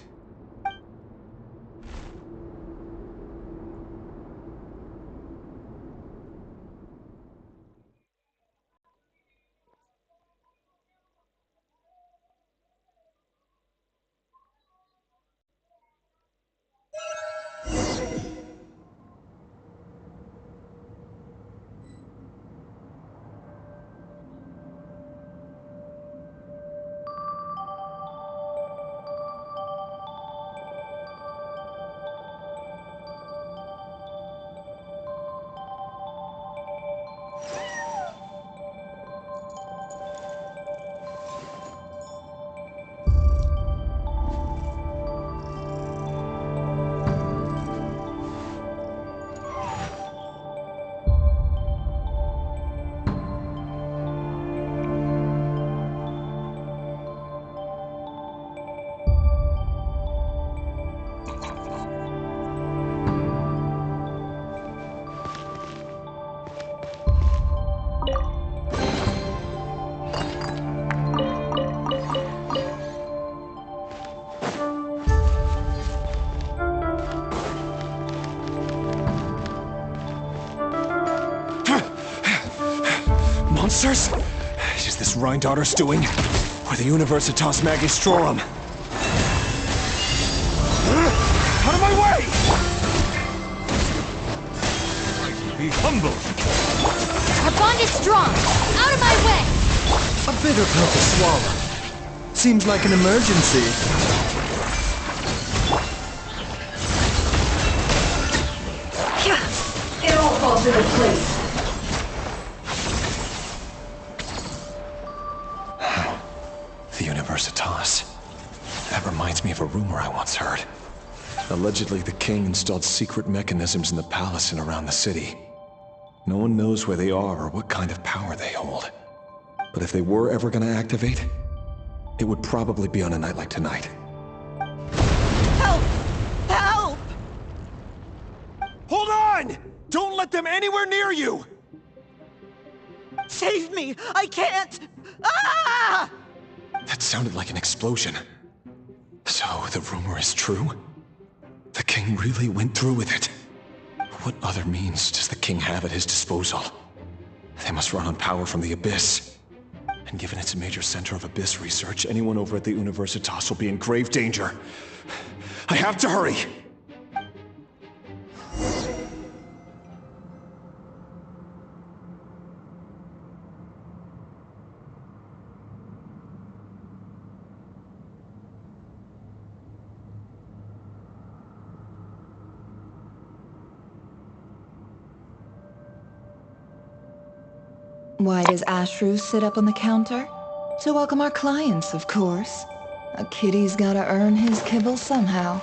monsters? Is this Rheindarter's doing? Or the Universitas Magistrorum? Out of my way! Be humble. Our bond is strong. Out of my way! A bitter pill to swallow. Seems like an emergency. It all falls into place. The Universitas. That reminds me of a rumor I once heard. Allegedly, the king installed secret mechanisms in the palace and around the city. No one knows where they are or what kind of power they hold. But if they were ever gonna activate, it would probably be on a night like tonight. Help! Help! Hold on! Don't let them anywhere near you! Save me! I can't! Ah! That sounded like an explosion. So, the rumor is true? The king really went through with it? What other means does the king have at his disposal? They must run on power from the Abyss. And given it's a major center of Abyss research, anyone over at the Universitas will be in grave danger. I have to hurry! Why does Ashru sit up on the counter? To welcome our clients, of course. A kitty's gotta earn his kibble somehow.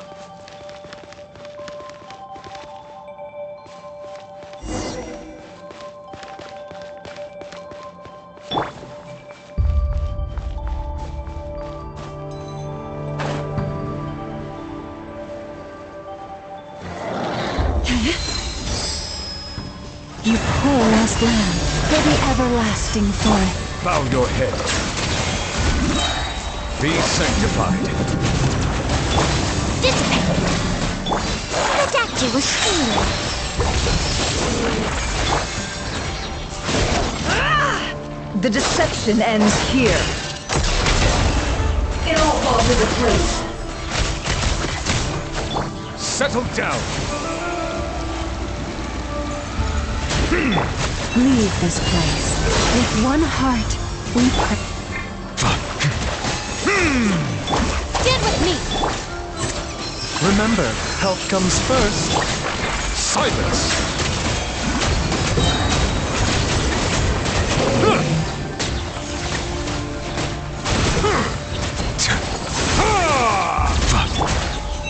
You poor lost lamb, for the everlasting forest. Bow your head. Be sanctified. Dissipate! The doctor was stealing. The deception ends here. It all falls into place. Settle down. Leave this place. With one heart, we pray. Stand with me! Remember, health comes first. Silence!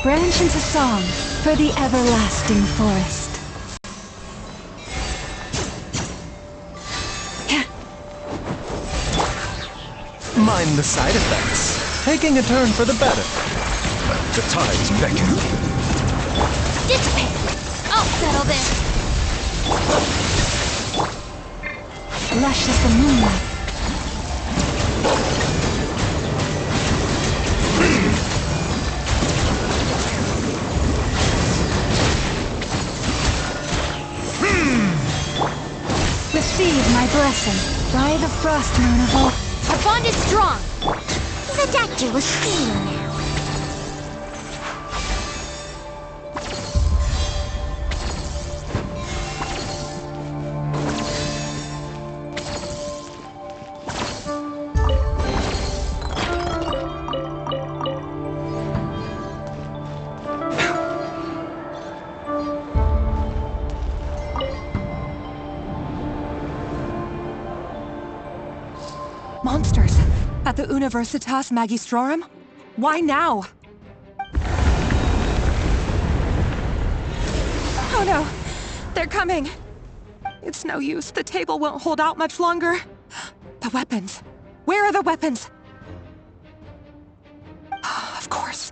Branch into song for the everlasting forest. Mind the side effects. Taking a turn for the better. The tides beckon. Dissipate! I'll settle this! Lush as the moonlight. Receive my blessing by the frost moon of old. Our bond is strong! The doctor was stealing now. Monsters! At the Universitas Magistrorum? Why now? Oh no! They're coming! It's no use. The table won't hold out much longer. The weapons. Where are the weapons? Of course.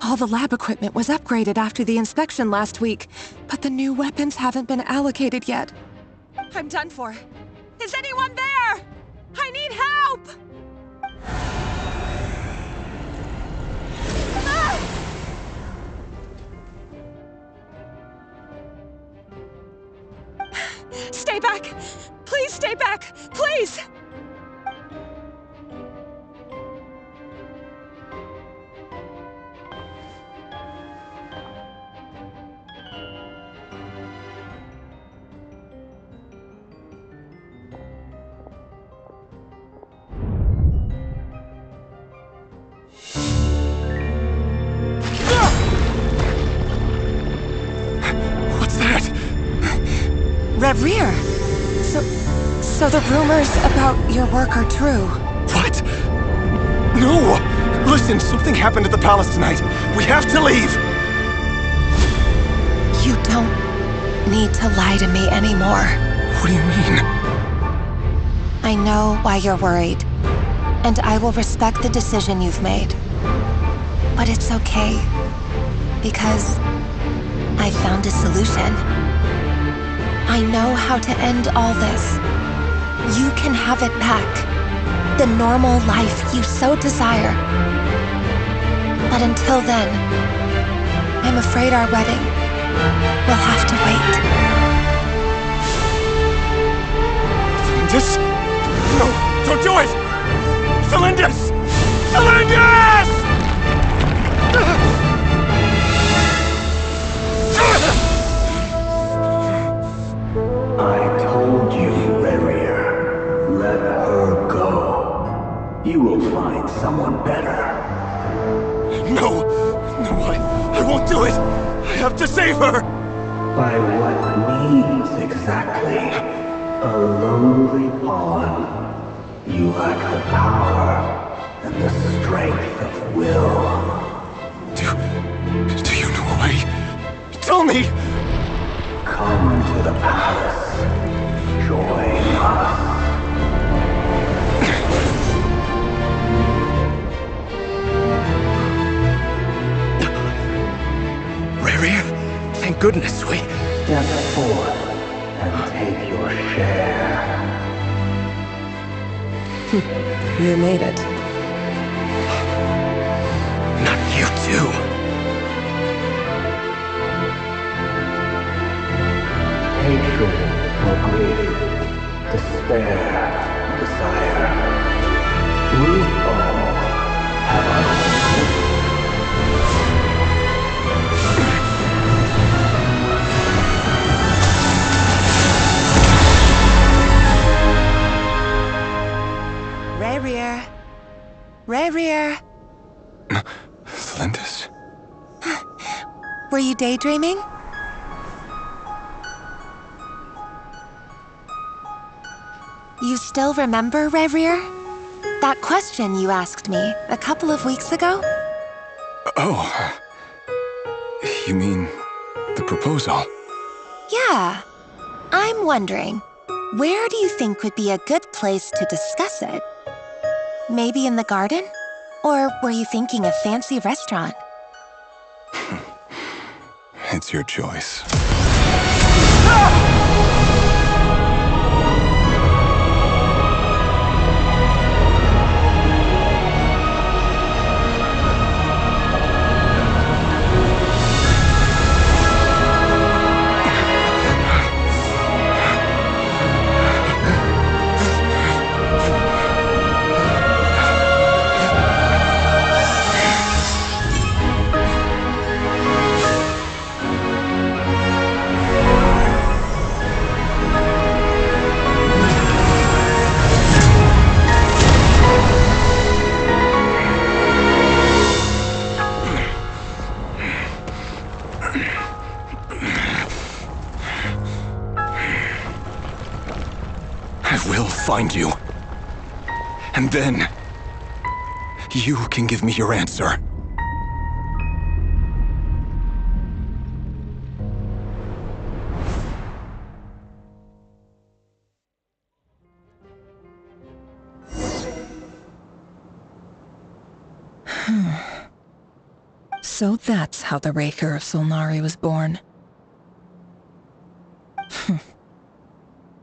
All the lab equipment was upgraded after the inspection last week, but the new weapons haven't been allocated yet. I'm done for. Is anyone there? I need help! Ah! Stay back! Please stay back! Please! What's that? Reverie! So the rumors about your work are true. What? No! Listen, something happened at the palace tonight. We have to leave! You don't need to lie to me anymore. What do you mean? I know why you're worried, and I will respect the decision you've made. But it's okay, because I found a solution. I know how to end all this. You can have it back. The normal life you so desire. But until then, I'm afraid our wedding will have to wait. Celindus? No, don't do it! Celindus! Celindus! I told you, Reverie, let her go. You will find someone better. No, I won't do it! I have to save her! By what means exactly? A lowly pawn. You lack the power and the strength of will. Do you know a way? Tell me! Come to the palace. Join us. Reverie, thank goodness we... Step forth and take your share. You made it. Not you too. Hatred or grief, despair, desire. We all have our own. Reverie. Celindus? Were you daydreaming? You still remember, Reverie? That question you asked me a couple of weeks ago? Oh. You mean the proposal? Yeah. I'm wondering, where do you think would be a good place to discuss it? Maybe in the garden? Or were you thinking a fancy restaurant? It's your choice. I will find you. And then, you can give me your answer. So that's how the Raker of Solnari was born.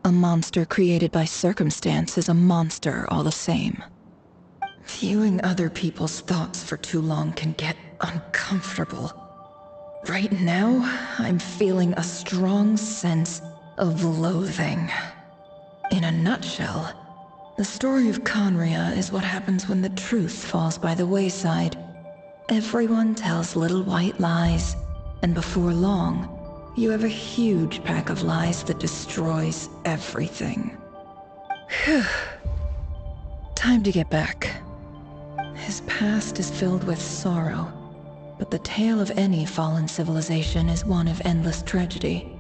A monster created by circumstance is a monster all the same. Viewing other people's thoughts for too long can get uncomfortable. Right now, I'm feeling a strong sense of loathing. In a nutshell, the story of Conria is what happens when the truth falls by the wayside. Everyone tells little white lies, and before long, you have a huge pack of lies that destroys everything. Phew. Time to get back. His past is filled with sorrow, but the tale of any fallen civilization is one of endless tragedy.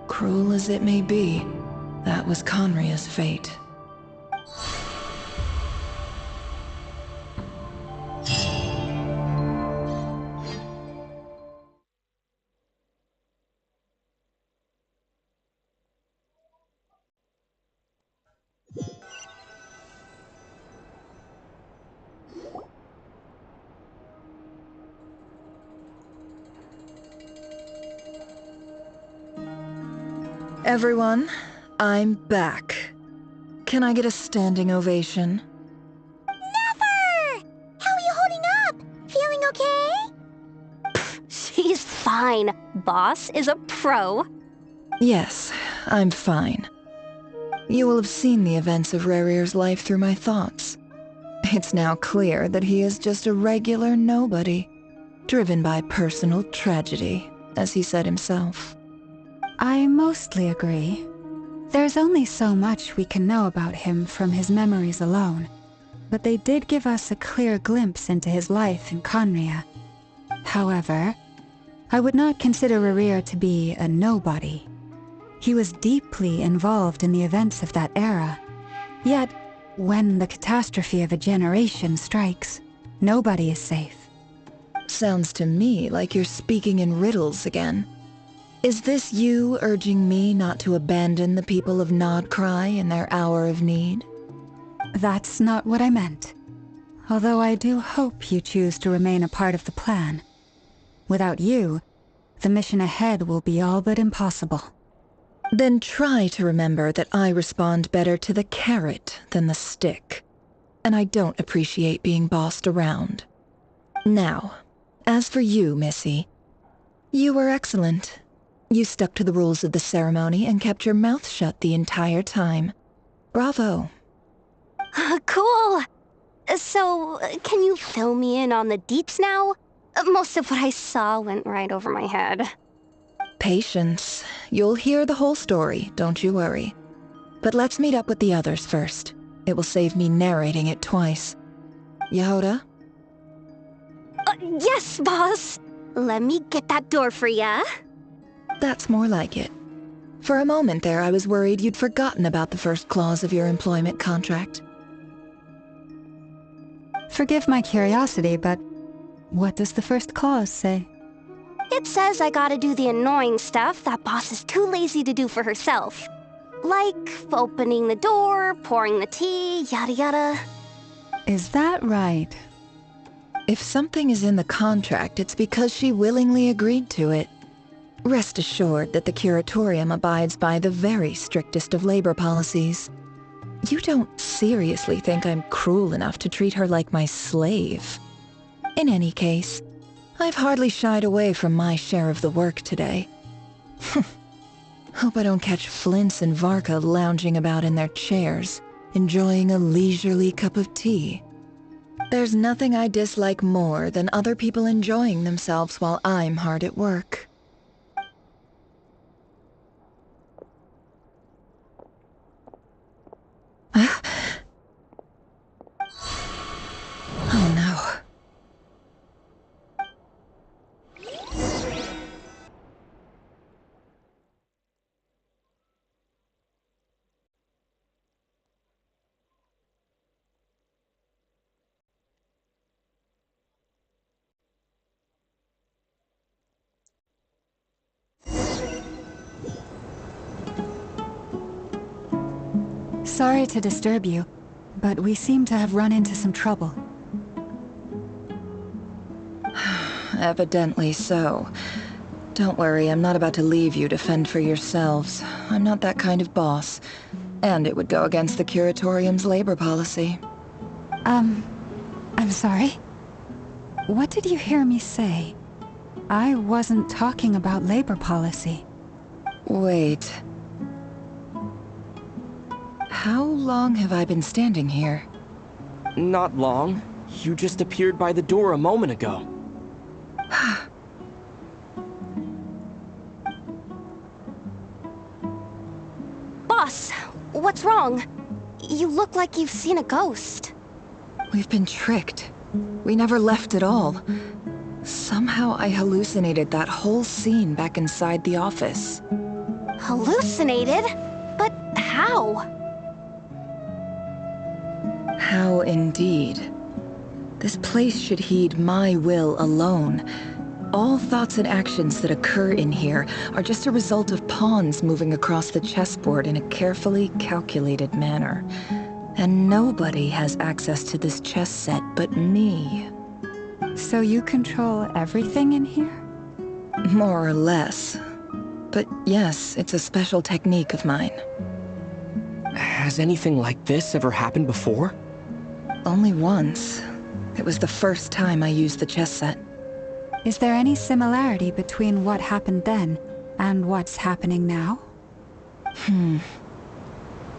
Cruel as it may be, that was Conria's fate. Everyone, I'm back. Can I get a standing ovation? Never! How are you holding up? Feeling okay? She's fine. Boss is a pro. Yes, I'm fine. You will have seen the events of Rerir's life through my thoughts. It's now clear that he is just a regular nobody, driven by personal tragedy, as he said himself. I mostly agree. There's only so much we can know about him from his memories alone, but they did give us a clear glimpse into his life in Conria. However, I would not consider Rerir to be a nobody. He was deeply involved in the events of that era. Yet, when the catastrophe of a generation strikes, nobody is safe. Sounds to me like you're speaking in riddles again. Is this you urging me not to abandon the people of Nodcry in their hour of need? That's not what I meant. Although I do hope you choose to remain a part of the plan. Without you, the mission ahead will be all but impossible. Then try to remember that I respond better to the carrot than the stick. And I don't appreciate being bossed around. Now, as for you, Missy, you were excellent. You stuck to the rules of the ceremony and kept your mouth shut the entire time. Bravo. Cool. So, can you fill me in on the deets now? Most of what I saw went right over my head. Patience. You'll hear the whole story, don't you worry. But let's meet up with the others first. It will save me narrating it twice. Yehoda? Yes, boss. Let me get that door for ya. That's more like it. For a moment there, I was worried you'd forgotten about the first clause of your employment contract. Forgive my curiosity, but what does the first clause say? It says I gotta do the annoying stuff that boss is too lazy to do for herself. Like opening the door, pouring the tea, yada yada. Is that right? If something is in the contract, it's because she willingly agreed to it. Rest assured that the Curatorium abides by the very strictest of labor policies. You don't seriously think I'm cruel enough to treat her like my slave. In any case, I've hardly shied away from my share of the work today. Hope I don't catch Flintz and Varka lounging about in their chairs, enjoying a leisurely cup of tea. There's nothing I dislike more than other people enjoying themselves while I'm hard at work. Oh no. Sorry to disturb you, but we seem to have run into some trouble. Evidently so. Don't worry, I'm not about to leave you to fend for yourselves. I'm not that kind of boss. And it would go against the Curatorium's labor policy. I'm sorry? What did you hear me say? I wasn't talking about labor policy. Wait. How long have I been standing here? Not long. You just appeared by the door a moment ago. Boss, what's wrong? You look like you've seen a ghost. We've been tricked. We never left at all. Somehow I hallucinated that whole scene back inside the office. Hallucinated? But how? How indeed. This place should heed my will alone. All thoughts and actions that occur in here are just a result of pawns moving across the chessboard in a carefully calculated manner. And nobody has access to this chess set but me. So you control everything in here? More or less. But yes, it's a special technique of mine. Has anything like this ever happened before? Only once. It was the first time I used the chess set. Is there any similarity between what happened then and what's happening now?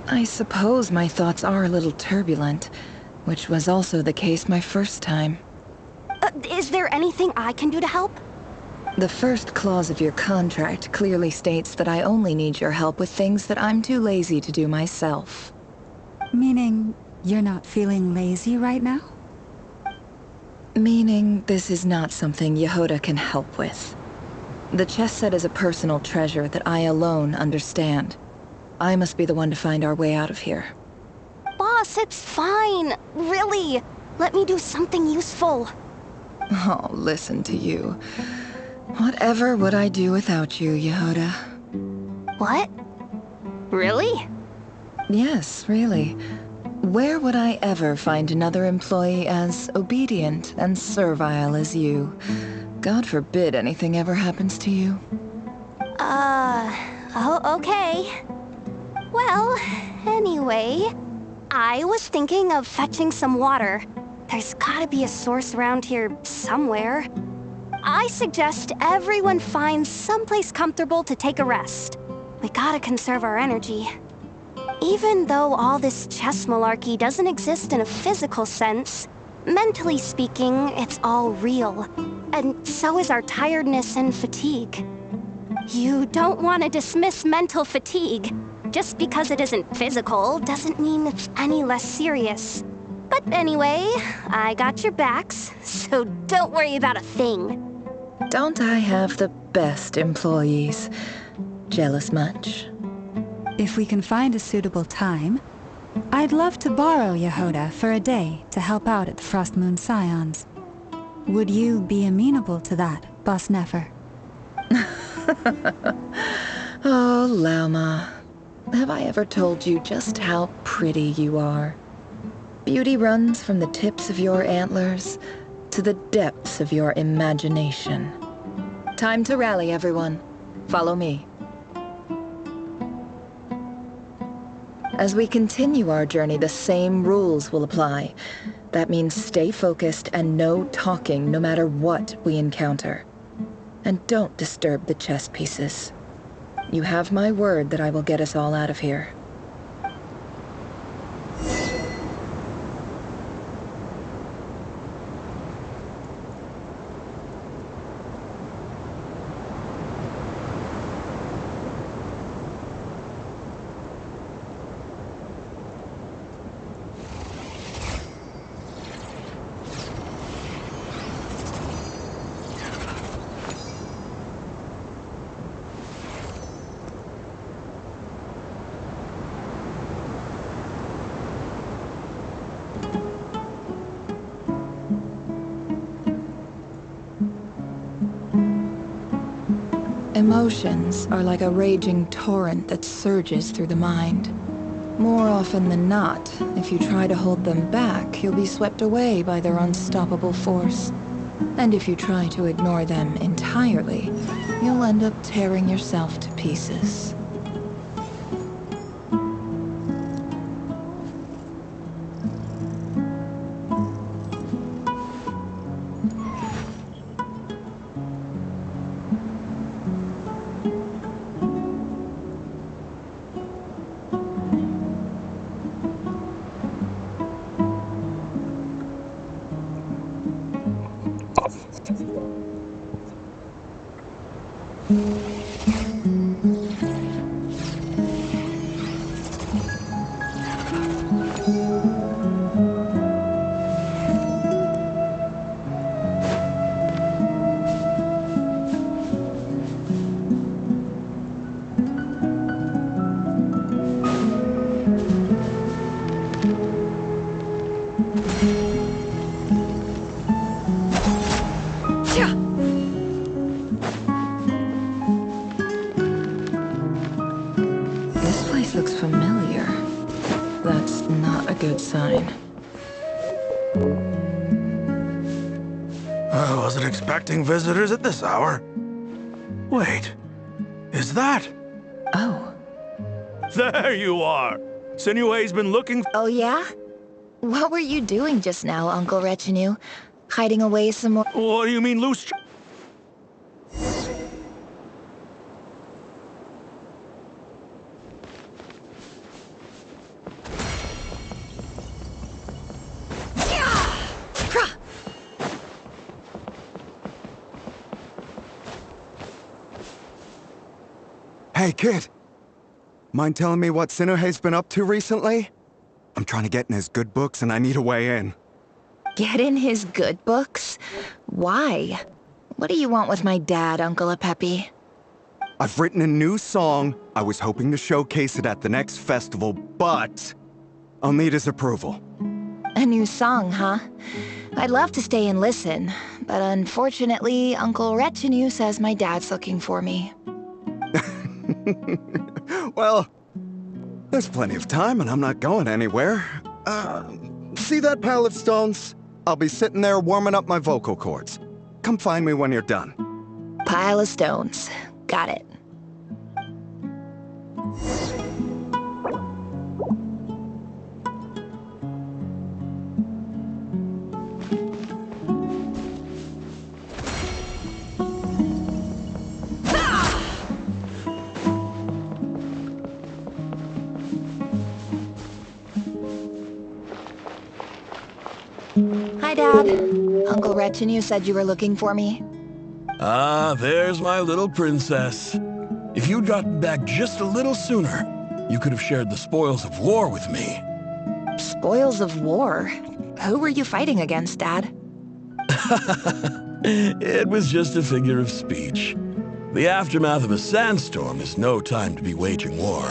I suppose my thoughts are a little turbulent, which was also the case my first time. Is there anything I can do to help? The first clause of your contract clearly states that I only need your help with things that I'm too lazy to do myself. Meaning, you're not feeling lazy right now? Meaning, this is not something Yehoda can help with. The chess set is a personal treasure that I alone understand. I must be the one to find our way out of here. Boss, it's fine. Really. Let me do something useful. Oh, listen to you. Whatever would I do without you, Yehoda? What? Really? Yes, really. Where would I ever find another employee as obedient and servile as you? God forbid anything ever happens to you. Oh, okay. Well, anyway, I was thinking of fetching some water. There's gotta be a source around here somewhere. I suggest everyone finds someplace comfortable to take a rest. We gotta conserve our energy. Even though all this chess malarkey doesn't exist in a physical sense, mentally speaking, it's all real. And so is our tiredness and fatigue. You don't want to dismiss mental fatigue. Just because it isn't physical doesn't mean it's any less serious. But anyway, I got your backs, so don't worry about a thing. Don't I have the best employees? Jealous much? If we can find a suitable time, I'd love to borrow Yehoda for a day to help out at the Frost Moon Scions. Would you be amenable to that, Boss Nefer? Oh, Lauma. Have I ever told you just how pretty you are? Beauty runs from the tips of your antlers to the depths of your imagination. Time to rally, everyone. Follow me. As we continue our journey, the same rules will apply. That means stay focused and no talking no matter what we encounter. And don't disturb the chess pieces. You have my word that I will get us all out of here. Emotions are like a raging torrent that surges through the mind. More often than not, if you try to hold them back, you'll be swept away by their unstoppable force. And if you try to ignore them entirely, you'll end up tearing yourself to pieces. This place looks familiar. That's not a good sign. I wasn't expecting visitors at this hour. Wait, is that? Oh. There you are! Sinue's been looking Oh, yeah? What were you doing just now, Uncle Retinue? Hiding away some more? What do you mean, loose? Hey, kid. Mind telling me what Sinuhe's been up to recently? I'm trying to get in his good books and I need a way in. Get in his good books? Why? What do you want with my dad, Uncle Apepi? I've written a new song. I was hoping to showcase it at the next festival, but I'll need his approval. A new song, huh? I'd love to stay and listen, but unfortunately, Uncle Retinue says my dad's looking for me. Well, there's plenty of time and I'm not going anywhere. See that pile of stones? I'll be sitting there warming up my vocal cords. Come find me when you're done. Pile of stones. Got it. Hi, Dad. Uncle Retinue said you were looking for me. Ah, there's my little princess. If you'd gotten back just a little sooner, you could have shared the spoils of war with me. Spoils of war? Who were you fighting against, Dad? It was just a figure of speech. The aftermath of a sandstorm is no time to be waging war.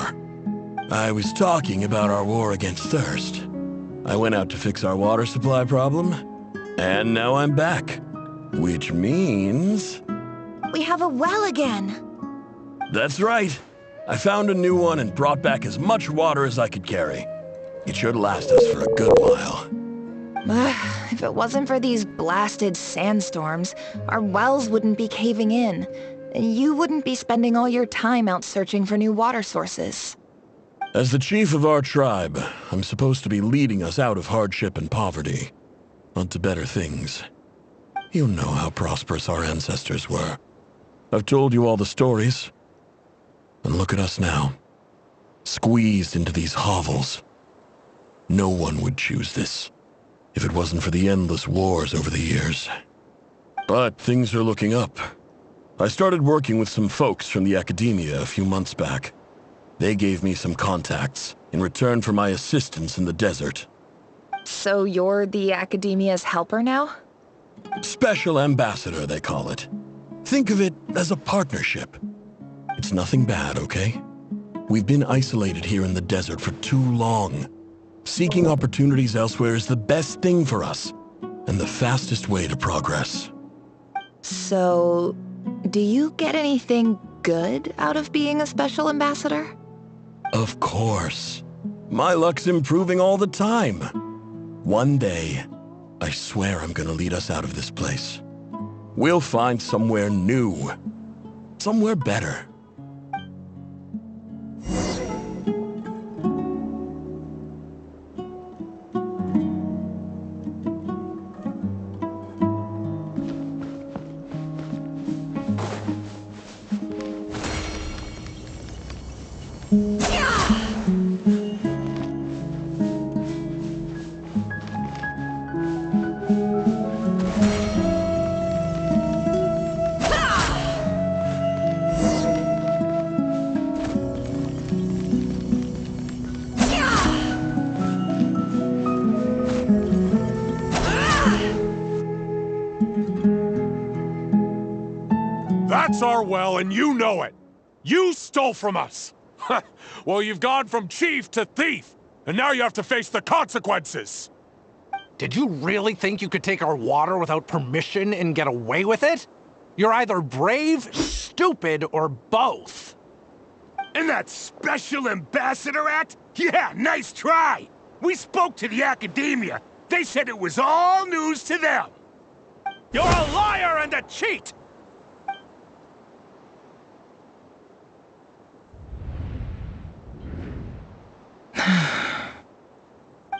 I was talking about our war against thirst. I went out to fix our water supply problem, and now I'm back. Which means... We have a well again! That's right. I found a new one and brought back as much water as I could carry. It should last us for a good while. If it wasn't for these blasted sandstorms, our wells wouldn't be caving in. And you wouldn't be spending all your time out searching for new water sources. As the chief of our tribe, I'm supposed to be leading us out of hardship and poverty, onto better things. You know how prosperous our ancestors were. I've told you all the stories. And look at us now, squeezed into these hovels. No one would choose this, if it wasn't for the endless wars over the years. But things are looking up. I started working with some folks from the academia a few months back. They gave me some contacts in return for my assistance in the desert. So you're the academia's helper now? Special ambassador, they call it. Think of it as a partnership. It's nothing bad, okay? We've been isolated here in the desert for too long. Seeking opportunities elsewhere is the best thing for us, and the fastest way to progress. So, do you get anything good out of being a special ambassador? Of course. My luck's improving all the time. One day, I swear I'm gonna lead us out of this place. We'll find somewhere new. Somewhere better. That's our well, and you know it. You stole from us. Well, you've gone from chief to thief, and now you have to face the consequences. Did you really think you could take our water without permission and get away with it? You're either brave, stupid, or both. And that Special Ambassador Act? Yeah, nice try. We spoke to the academia. They said it was all news to them. You're a liar and a cheat!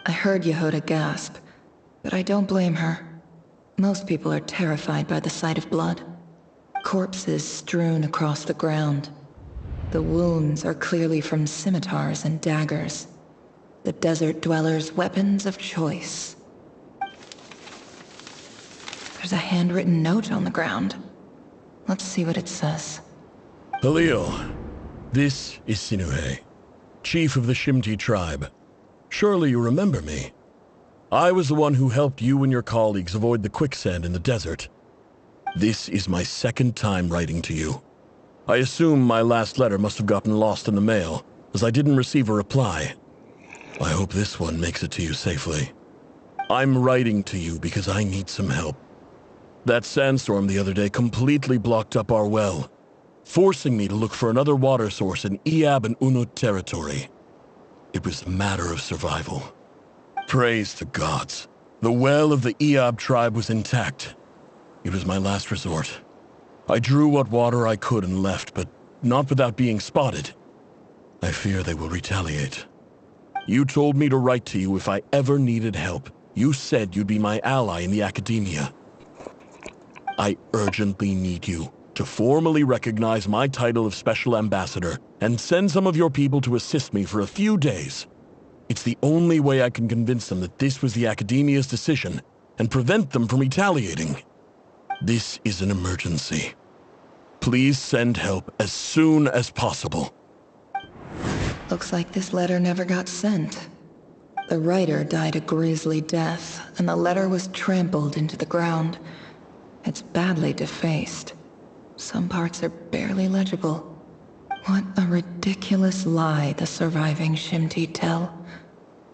I heard Yehuda gasp, but I don't blame her. Most people are terrified by the sight of blood. Corpses strewn across the ground. The wounds are clearly from scimitars and daggers. The desert dwellers' weapons of choice. There's a handwritten note on the ground. Let's see what it says. Halil, this is Sinuhe, chief of the Shimti tribe. Surely you remember me. I was the one who helped you and your colleagues avoid the quicksand in the desert. This is my second time writing to you. I assume my last letter must have gotten lost in the mail, as I didn't receive a reply. I hope this one makes it to you safely. I'm writing to you because I need some help. That sandstorm the other day completely blocked up our well, forcing me to look for another water source in Iab and Unut territory. It was a matter of survival. Praise the gods. The well of the Iab tribe was intact. It was my last resort. I drew what water I could and left, but not without being spotted. I fear they will retaliate. You told me to write to you if I ever needed help. You said you'd be my ally in the academia. I urgently need you to formally recognize my title of Special Ambassador and send some of your people to assist me for a few days. It's the only way I can convince them that this was the academia's decision and prevent them from retaliating. This is an emergency. Please send help as soon as possible. Looks like this letter never got sent. The writer died a grisly death, and the letter was trampled into the ground. It's badly defaced. Some parts are barely legible. What a ridiculous lie the surviving Shimti tell.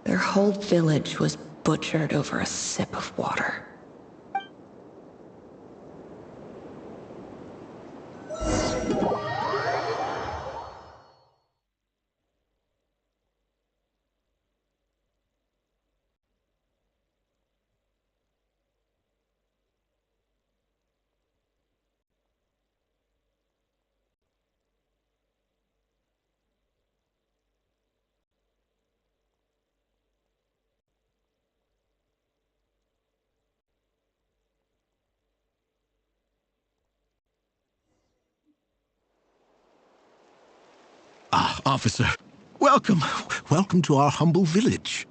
Their whole village was butchered over a sip of water. Ah, officer. Welcome. Welcome to our humble village.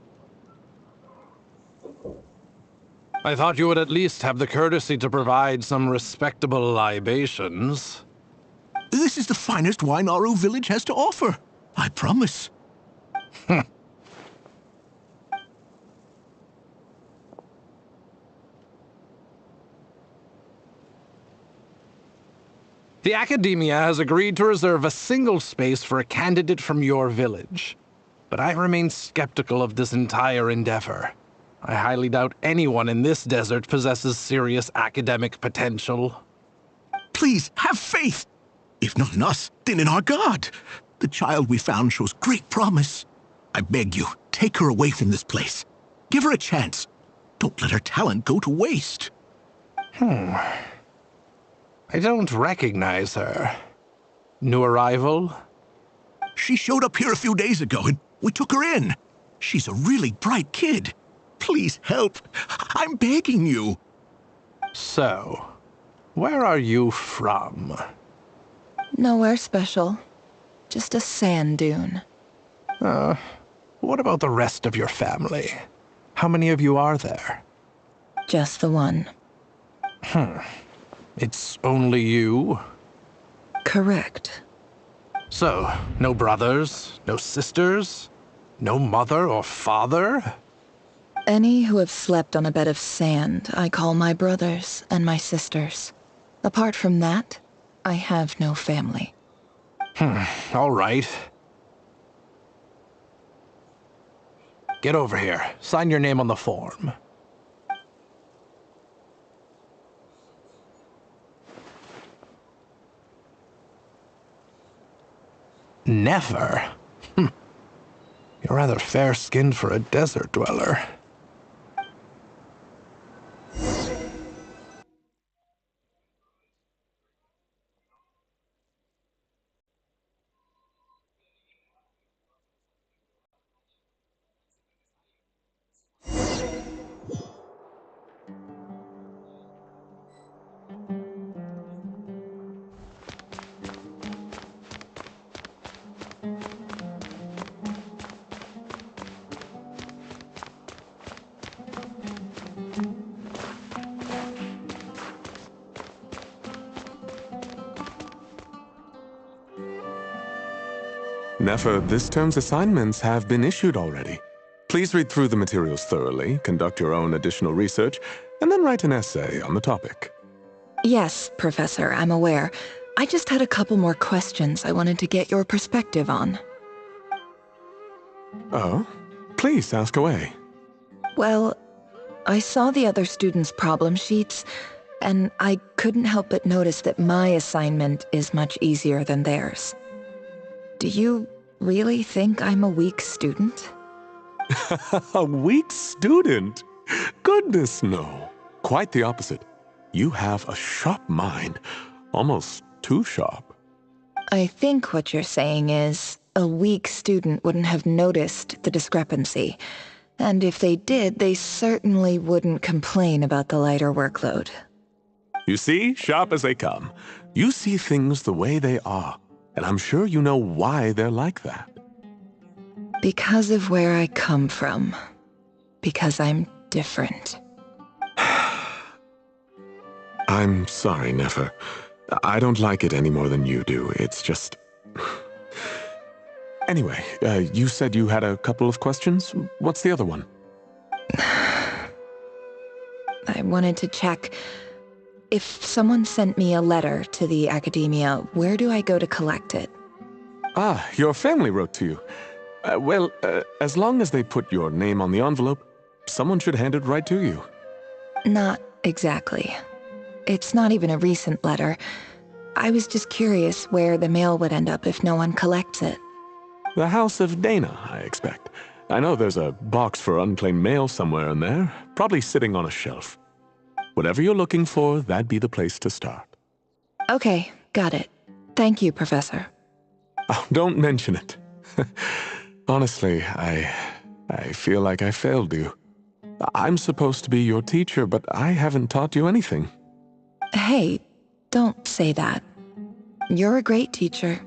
I thought you would at least have the courtesy to provide some respectable libations. This is the finest wine our village has to offer. I promise. The Academia has agreed to reserve a single space for a candidate from your village. But I remain skeptical of this entire endeavor. I highly doubt anyone in this desert possesses serious academic potential. Please, have faith. If not in us, then in our God. The child we found shows great promise. I beg you, take her away from this place. Give her a chance. Don't let her talent go to waste. I don't recognize her. New arrival? She showed up here a few days ago and we took her in. She's a really bright kid. Please help. I'm begging you. So, where are you from? Nowhere special. Just a sand dune. What about the rest of your family? How many of you are there? Just the one. It's only you? Correct. So, no brothers, no sisters, no mother or father? Any who have slept on a bed of sand, I call my brothers and my sisters. Apart from that, I have no family. All right. Get over here. Sign your name on the form. Never? You're rather fair-skinned for a desert dweller. Nefer, this term's assignments have been issued already. Please read through the materials thoroughly, conduct your own additional research, and then write an essay on the topic. Yes, Professor, I'm aware. I just had a couple more questions I wanted to get your perspective on. Oh? Please ask away. Well, I saw the other students' problem sheets, and I couldn't help but notice that my assignment is much easier than theirs. Do you really think I'm a weak student? A weak student? Goodness, no. Quite the opposite. You have a sharp mind. Almost too sharp. I think what you're saying is, a weak student wouldn't have noticed the discrepancy. And if they did, they certainly wouldn't complain about the lighter workload. You see, sharp as they come. You see things the way they are. And I'm sure you know why they're like that. Because of where I come from. Because I'm different. I'm sorry, Nefer. I don't like it any more than you do. It's just... Anyway, you said you had a couple of questions. What's the other one? I wanted to check. If someone sent me a letter to the academia, where do I go to collect it? Ah, your family wrote to you. Well, as long as they put your name on the envelope, someone should hand it right to you. Not exactly. It's not even a recent letter. I was just curious where the mail would end up if no one collects it. The House of Dana, I expect. I know there's a box for unclaimed mail somewhere in there, probably sitting on a shelf. Whatever you're looking for, that'd be the place to start. Okay, got it. Thank you, Professor. Oh, don't mention it. Honestly, I feel like I failed you. I'm supposed to be your teacher, but I haven't taught you anything. Hey, don't say that. You're a great teacher,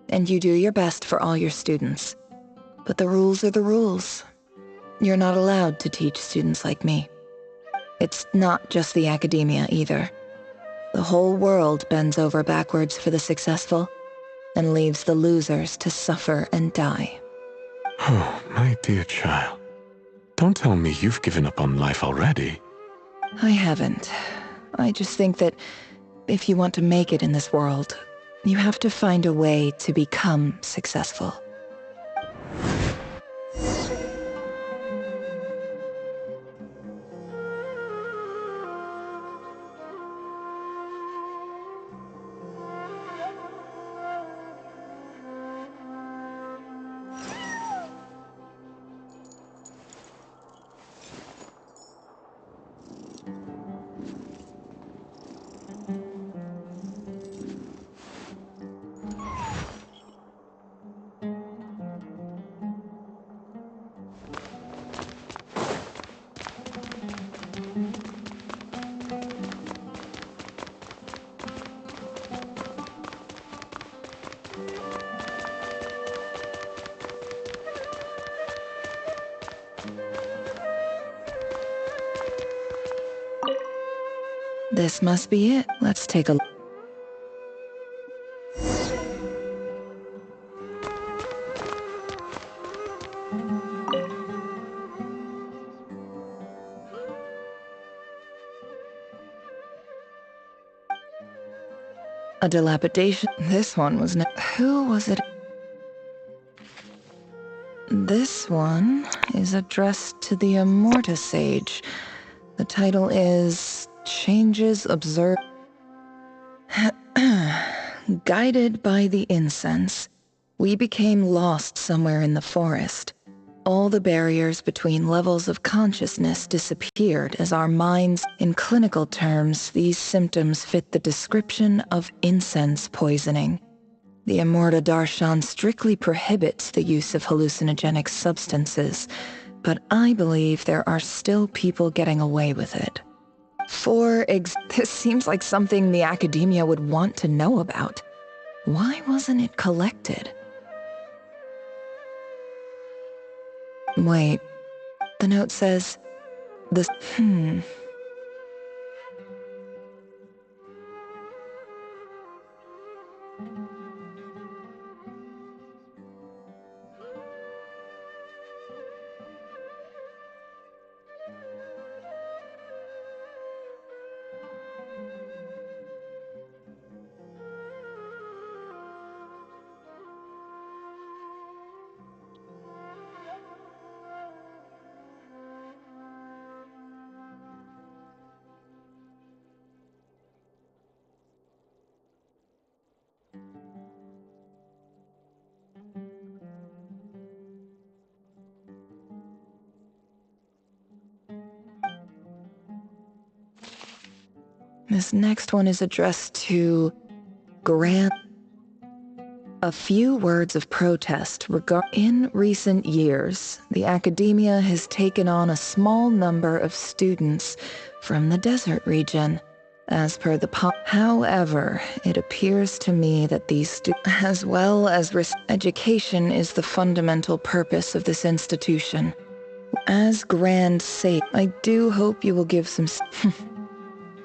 and you do your best for all your students. But the rules are the rules. You're not allowed to teach students like me. It's not just the academia either. The whole world bends over backwards for the successful, and leaves the losers to suffer and die. Oh, my dear child. Don't tell me you've given up on life already. I haven't. I just think that if you want to make it in this world, you have to find a way to become successful. This must be it. Let's take a look. A dilapidation. This one was who was it? This one is addressed to the Immorta Sage. The title is Changes Observed. Guided by the incense, we became lost somewhere in the forest. All the barriers between levels of consciousness disappeared as our minds, in clinical terms, these symptoms fit the description of incense poisoning. The Immorta Darshan strictly prohibits the use of hallucinogenic substances, but I believe there are still people getting away with it. This seems like something the academia would want to know about. Why wasn't it collected? Wait, the note says, This next one is addressed to Grant. A few words of protest in recent years, the academia has taken on a small number of students from the desert region. As per the however, it appears to me that these as well as education is the fundamental purpose of this institution. As Grand Sage, I do hope you will give some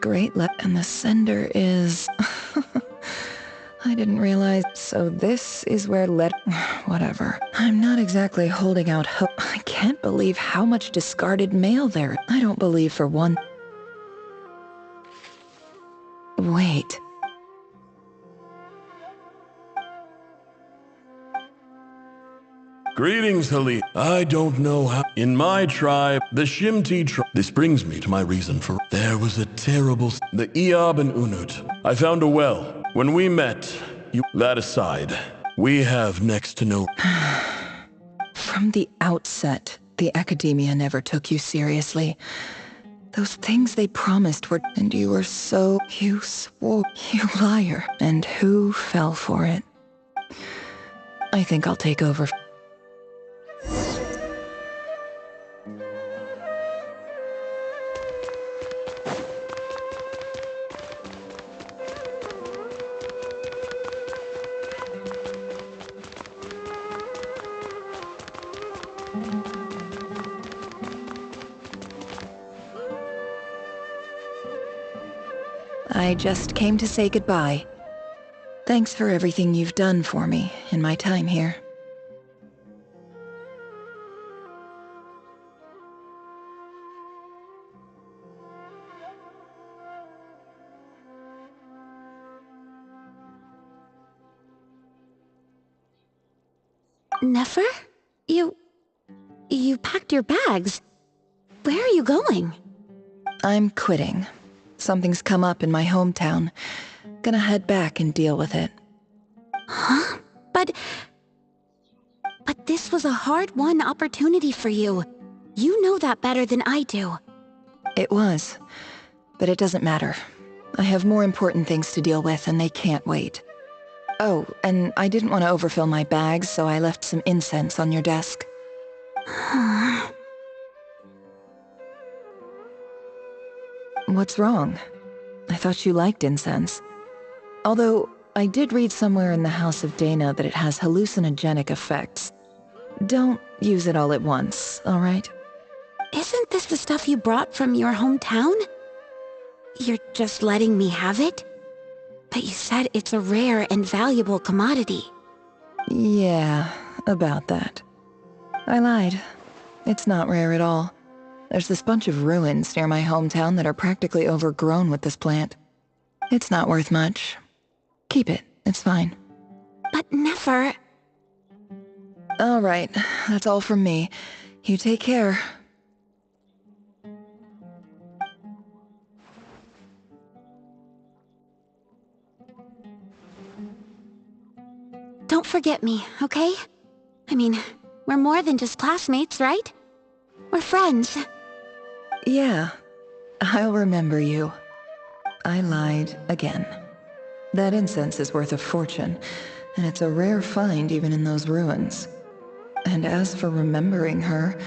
great and the sender is I didn't realize. So this is where whatever. I'm not exactly holding out hope. I can't believe how much discarded mail there. I don't believe for one. Wait. Greetings, Hali. I don't know how. In my tribe, the Shimti tribe. This brings me to my reason for. There was a terrible. The Eob and Unut. I found a well. When we met, that aside, we have next to no. From the outset, the academia never took you seriously. Those things they promised were. And you were so. You swore. You liar. And who fell for it? I think I'll take over. I just came to say goodbye. Thanks for everything you've done for me in my time here. Nefer? You packed your bags. Where are you going? I'm quitting. Something's come up in my hometown. Gonna head back and deal with it. Huh? But this was a hard-won opportunity for you. You know that better than I do. It was. But it doesn't matter. I have more important things to deal with, and they can't wait. Oh, and I didn't want to overfill my bags, so I left some incense on your desk. What's wrong? I thought you liked incense. Although, I did read somewhere in the House of Dana that it has hallucinogenic effects. Don't use it all at once, alright? Isn't this the stuff you brought from your hometown? You're just letting me have it? But you said it's a rare and valuable commodity. Yeah, about that. I lied. It's not rare at all. There's this bunch of ruins near my hometown that are practically overgrown with this plant. It's not worth much. Keep it. It's fine. But never... All right. That's all from me. You take care. Don't forget me, okay? I mean, we're more than just classmates, right? We're friends. Yeah. I'll remember you. I lied again. That incense is worth a fortune, and it's a rare find even in those ruins. And as for remembering her,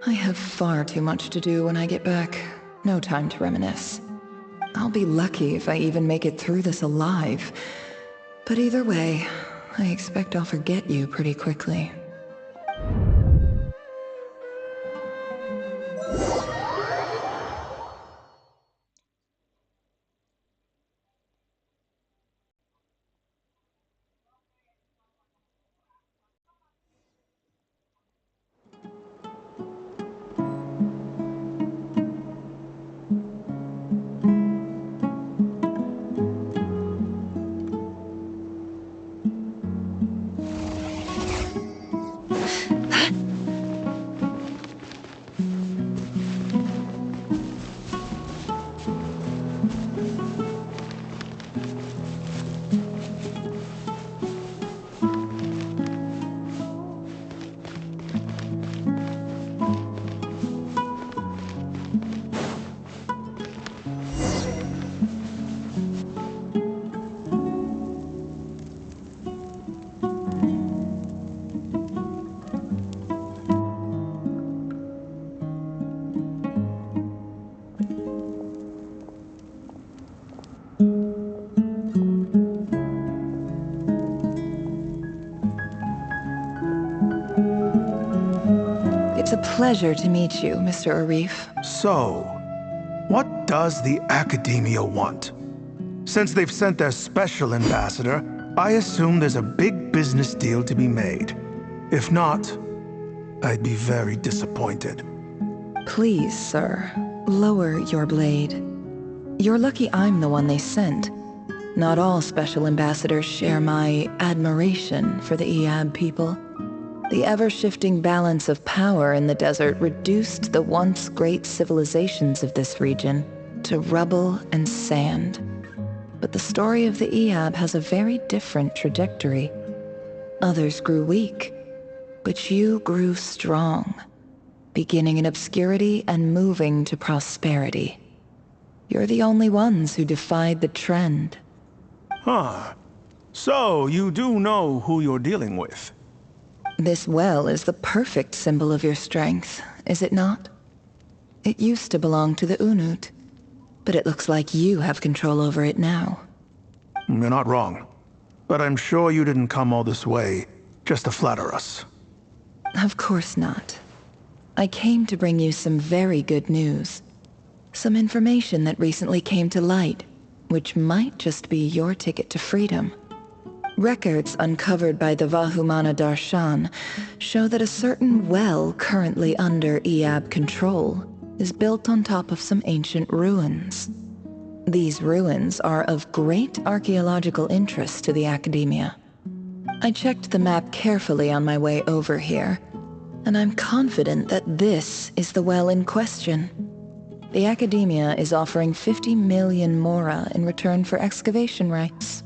I have far too much to do when I get back. No time to reminisce. I'll be lucky if I even make it through this alive. But either way, I expect I'll forget you pretty quickly. It's a pleasure to meet you, Mr. Arif. So, what does the Academia want? Since they've sent their special ambassador, I assume there's a big business deal to be made. If not, I'd be very disappointed. Please, sir, lower your blade. You're lucky I'm the one they sent. Not all special ambassadors share my admiration for the Eab people. The ever-shifting balance of power in the desert reduced the once great civilizations of this region to rubble and sand. But the story of the Eab has a very different trajectory. Others grew weak, but you grew strong, beginning in obscurity and moving to prosperity. You're the only ones who defied the trend. Huh. So, you do know who you're dealing with? This well is the perfect symbol of your strength, is it not? It used to belong to the UNTUK, but it looks like you have control over it now. You're not wrong. But I'm sure you didn't come all this way just to flatter us. Of course not. I came to bring you some very good news. Some information that recently came to light, which might just be your ticket to freedom. Records uncovered by the Vahumana Darshan show that a certain well currently under Eab control is built on top of some ancient ruins. These ruins are of great archaeological interest to the Academia. I checked the map carefully on my way over here, and I'm confident that this is the well in question. The Academia is offering 50 million mora in return for excavation rights.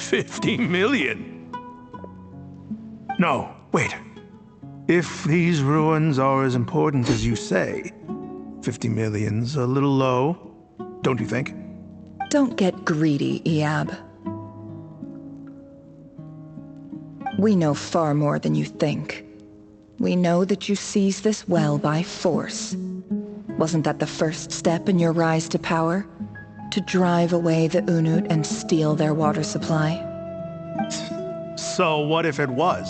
50 million? No, wait. If these ruins are as important as you say, 50 million's a little low, don't you think? Don't get greedy, Eab. We know far more than you think. We know that you seized this well by force. Wasn't that the first step in your rise to power? To drive away the UNTUK and steal their water supply? So what if it was?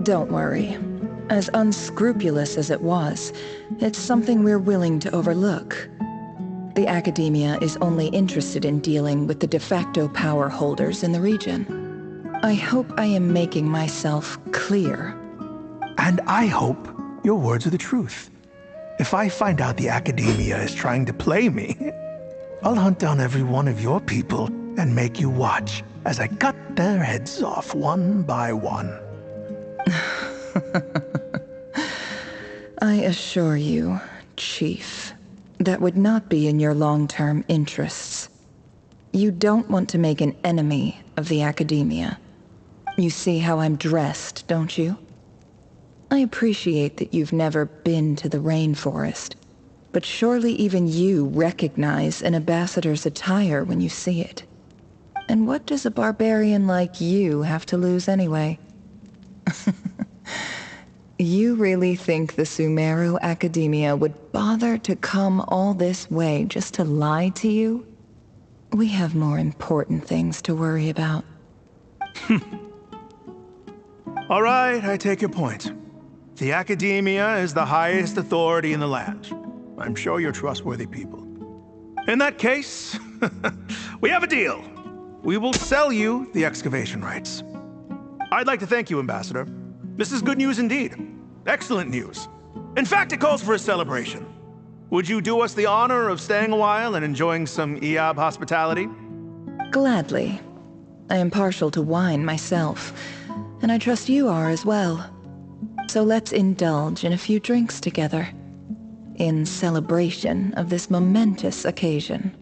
Don't worry. As unscrupulous as it was, it's something we're willing to overlook. The Academia is only interested in dealing with the de facto power holders in the region. I hope I am making myself clear. And I hope your words are the truth. If I find out the Academia is trying to play me, I'll hunt down every one of your people and make you watch as I cut their heads off one by one. I assure you, Chief, that would not be in your long-term interests. You don't want to make an enemy of the Academia. You see how I'm dressed, don't you? I appreciate that you've never been to the rainforest, but surely even you recognize an ambassador's attire when you see it. And what does a barbarian like you have to lose anyway? You really think the Sumeru Academia would bother to come all this way just to lie to you? We have more important things to worry about. All right, I take your point. The Academia is the highest authority in the land. I'm sure you're trustworthy people. In that case, we have a deal. We will sell you the excavation rights. I'd like to thank you, Ambassador. This is good news indeed. Excellent news. In fact, it calls for a celebration. Would you do us the honor of staying a while and enjoying some EAB hospitality? Gladly. I am partial to wine myself, and I trust you are as well. So let's indulge in a few drinks together, in celebration of this momentous occasion.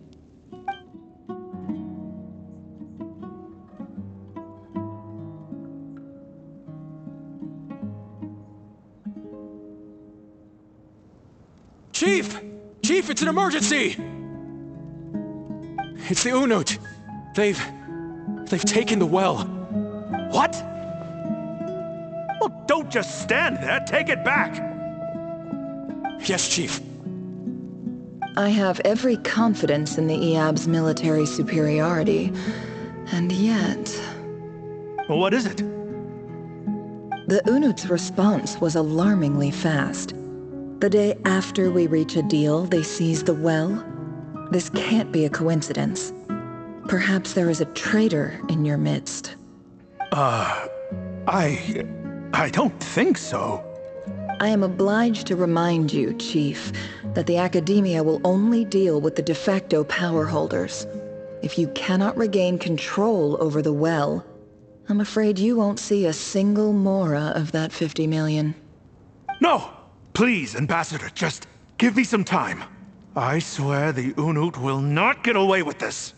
Chief! Chief, it's an emergency! It's the UNTUK. They've taken the well. What? Well, don't just stand there. Take it back. Yes, Chief. I have every confidence in the EAB's military superiority, and yet... Well, what is it? The UNTUK's response was alarmingly fast. The day after we reach a deal, they seize the well. This can't be a coincidence. Perhaps there is a traitor in your midst. I don't think so. I am obliged to remind you, Chief, that the Academia will only deal with the de facto power holders. If you cannot regain control over the well, I'm afraid you won't see a single mora of that 50 million. No! Please, Ambassador, just give me some time. I swear the UNTUK will not get away with this.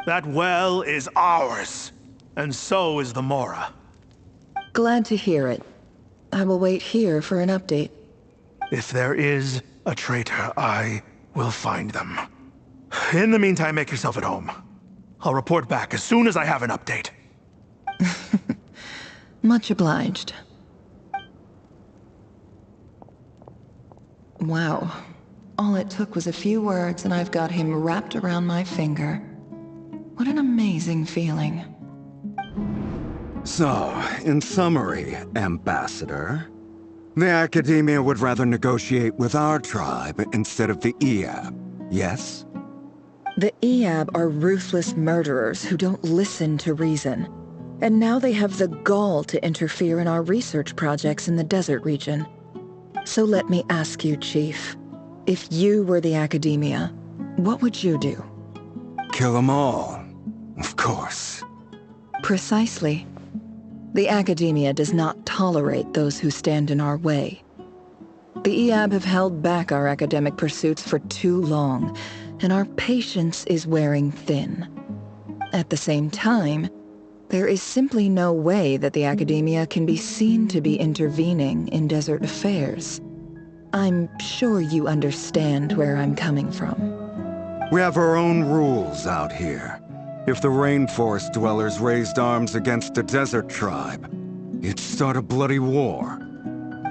That well is ours, and so is the mora. Glad to hear it. I will wait here for an update. If there is a traitor, I will find them. In the meantime, make yourself at home. I'll report back as soon as I have an update. Much obliged. Wow. All it took was a few words and I've got him wrapped around my finger. What an amazing feeling. So, in summary, Ambassador, the Academia would rather negotiate with our tribe instead of the EAB, yes? The EAB are ruthless murderers who don't listen to reason. And now they have the gall to interfere in our research projects in the desert region. So let me ask you, Chief, if you were the Academia, what would you do? Kill them all, of course. Precisely. The Academia does not tolerate those who stand in our way. The EAB have held back our academic pursuits for too long, and our patience is wearing thin. At the same time, there is simply no way that the Academia can be seen to be intervening in desert affairs. I'm sure you understand where I'm coming from. We have our own rules out here. If the rainforest dwellers raised arms against a desert tribe, it'd start a bloody war.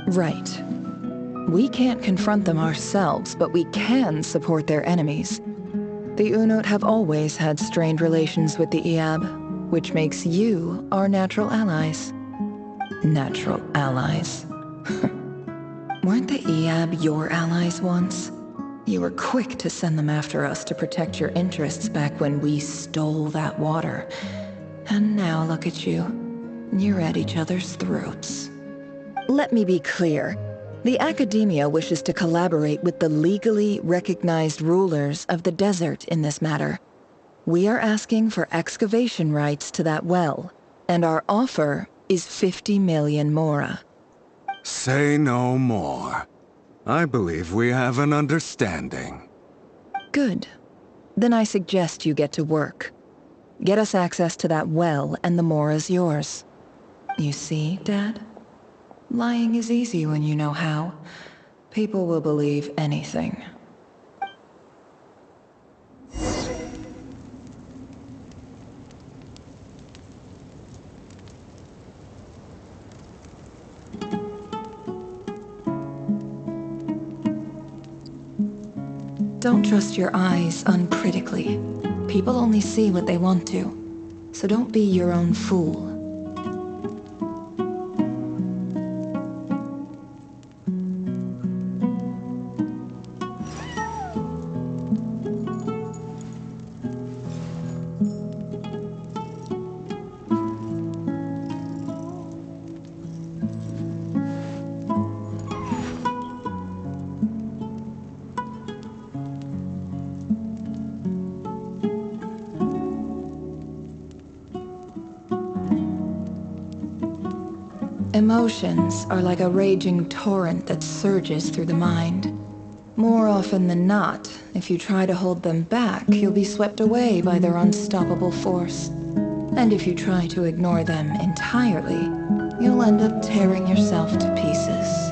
Right. We can't confront them ourselves, but we can support their enemies. The UNTUK have always had strained relations with the EAB, which makes you our natural allies. Natural allies. Weren't the EAB your allies once? You were quick to send them after us to protect your interests back when we stole that water. And now look at you. You're at each other's throats. Let me be clear. The academia wishes to collaborate with the legally recognized rulers of the desert in this matter. We are asking for excavation rights to that well, and our offer is 50 million mora. Say no more. I believe we have an understanding. Good. Then I suggest you get to work. Get us access to that well, and the mora's yours. You see, Dad? Lying is easy when you know how. People will believe anything. Don't trust your eyes uncritically. People only see what they want to. So don't be your own fool. Emotions are like a raging torrent that surges through the mind. More often than not, if you try to hold them back, you'll be swept away by their unstoppable force. And if you try to ignore them entirely, you'll end up tearing yourself to pieces.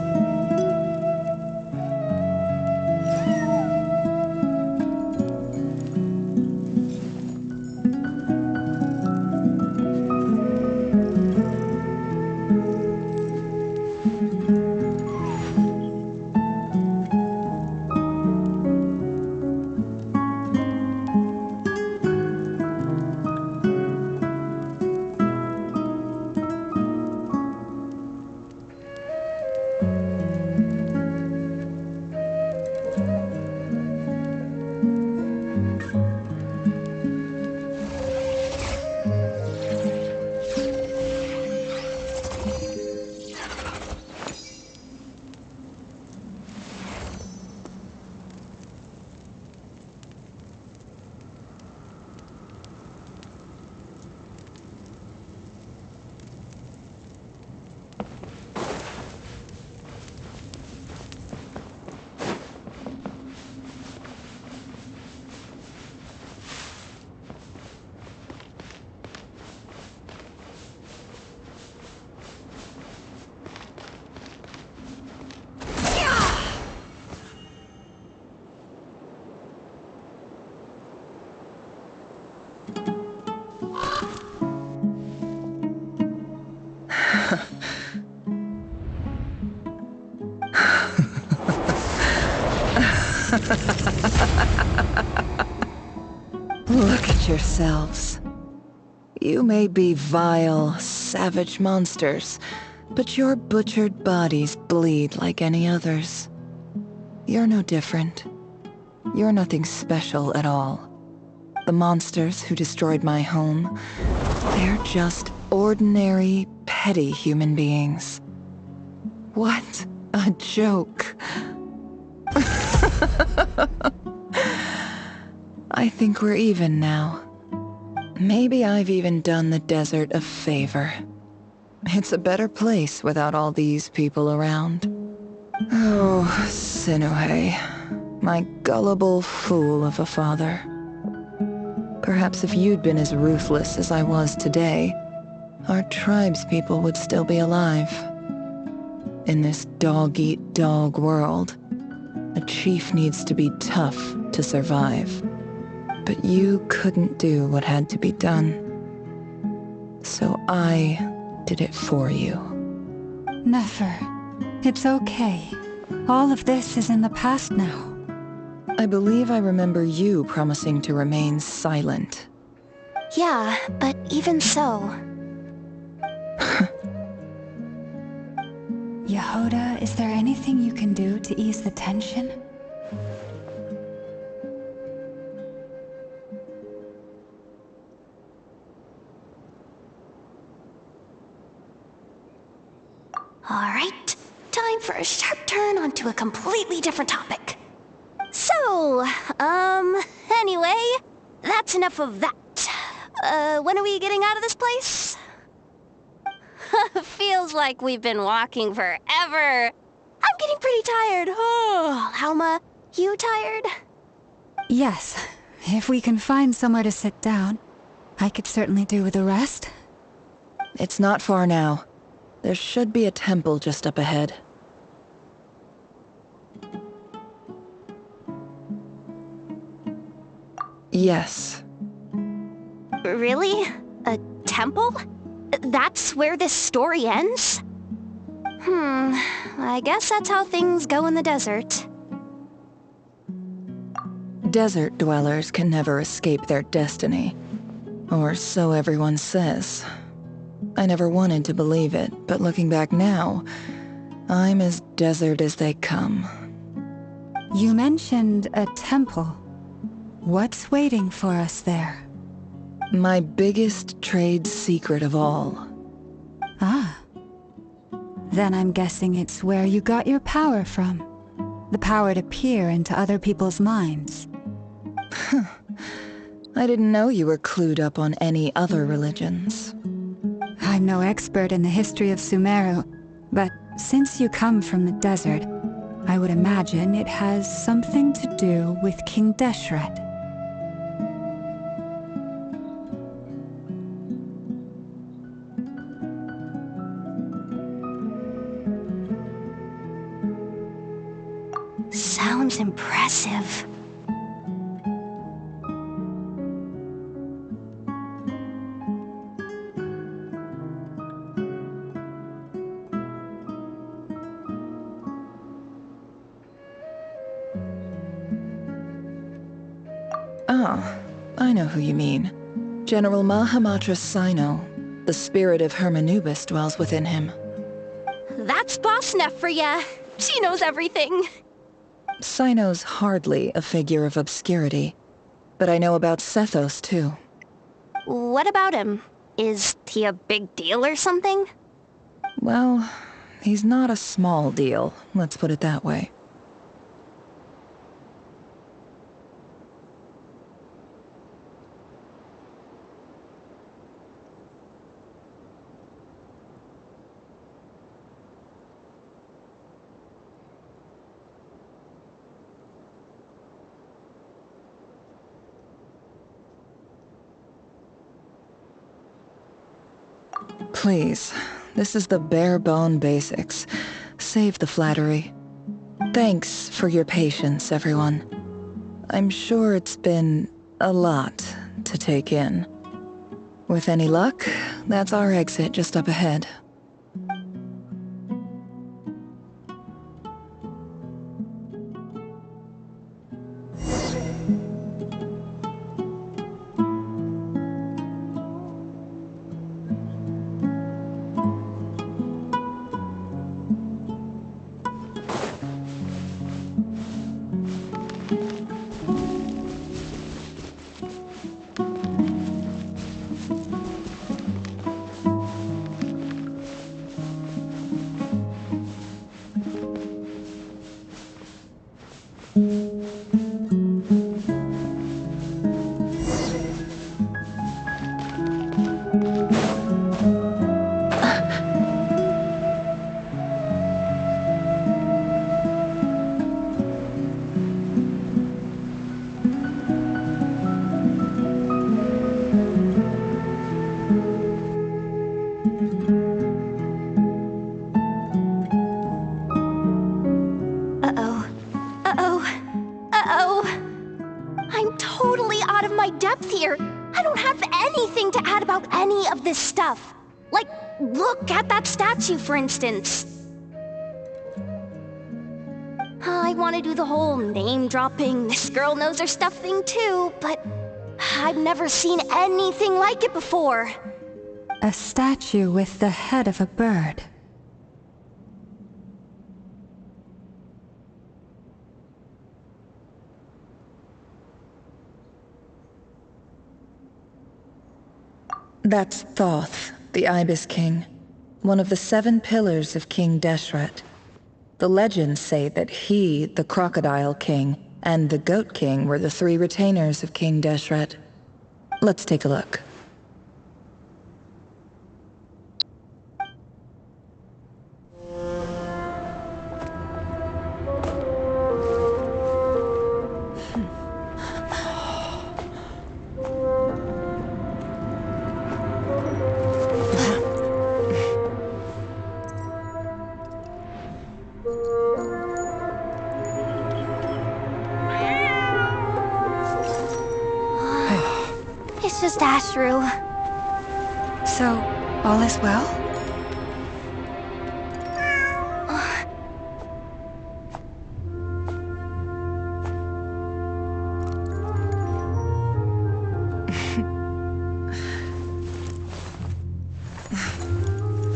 Look at yourselves. You may be vile, savage monsters, but your butchered bodies bleed like any others. You're no different. You're nothing special at all. The monsters who destroyed my home, they're just ordinary, petty human beings. What a joke. I think we're even now. Maybe I've even done the desert a favor. It's a better place without all these people around. Oh, Sinuhe, my gullible fool of a father. Perhaps if you'd been as ruthless as I was today, our tribespeople would still be alive. In this dog-eat-dog world, a chief needs to be tough to survive. But you couldn't do what had to be done. So I did it for you. Nefer, it's okay. All of this is in the past now. I believe I remember you promising to remain silent. Yeah, but even so... Yehoda, is there anything you can do to ease the tension? Alright, time for a sharp turn onto a completely different topic. So, anyway, that's enough of that. When are we getting out of this place? Feels like we've been walking forever. I'm getting pretty tired. Oh, Alma, you tired? Yes, if we can find somewhere to sit down, I could certainly do with a rest. It's not far now. There should be a temple just up ahead. Yes. Really? A temple? That's where this story ends? I guess that's how things go in the desert. Desert dwellers can never escape their destiny. Or so everyone says. I never wanted to believe it, but looking back now, I'm as desert as they come. You mentioned a temple. What's waiting for us there? My biggest trade secret of all. Ah. Then I'm guessing it's where you got your power from. The power to peer into other people's minds. I didn't know you were clued up on any other religions. I'm no expert in the history of Sumeru, but since you come from the desert, I would imagine it has something to do with King Deshret. Sounds impressive. Ah, I know who you mean. General Mahamatra Sino. The spirit of Hermanubis dwells within him. That's Boss Neff for ya. She knows everything. Sino's hardly a figure of obscurity, but I know about Sethos too. What about him? Is he a big deal or something? Well, he's not a small deal, let's put it that way. Please, this is the bare-bone basics. Save the flattery. Thanks for your patience, everyone. I'm sure it's been a lot to take in. With any luck, that's our exit just up ahead. This stuff. Like, look at that statue, for instance. I want to do the whole name-dropping, this girl knows her stuff thing too, but I've never seen anything like it before. A statue with the head of a bird. That's Thoth, the Ibis King, one of the 7 pillars of King Deshret. The legends say that he, the Crocodile King, and the Goat King were the three retainers of King Deshret. Let's take a look. It's just Ashru. So, all is well?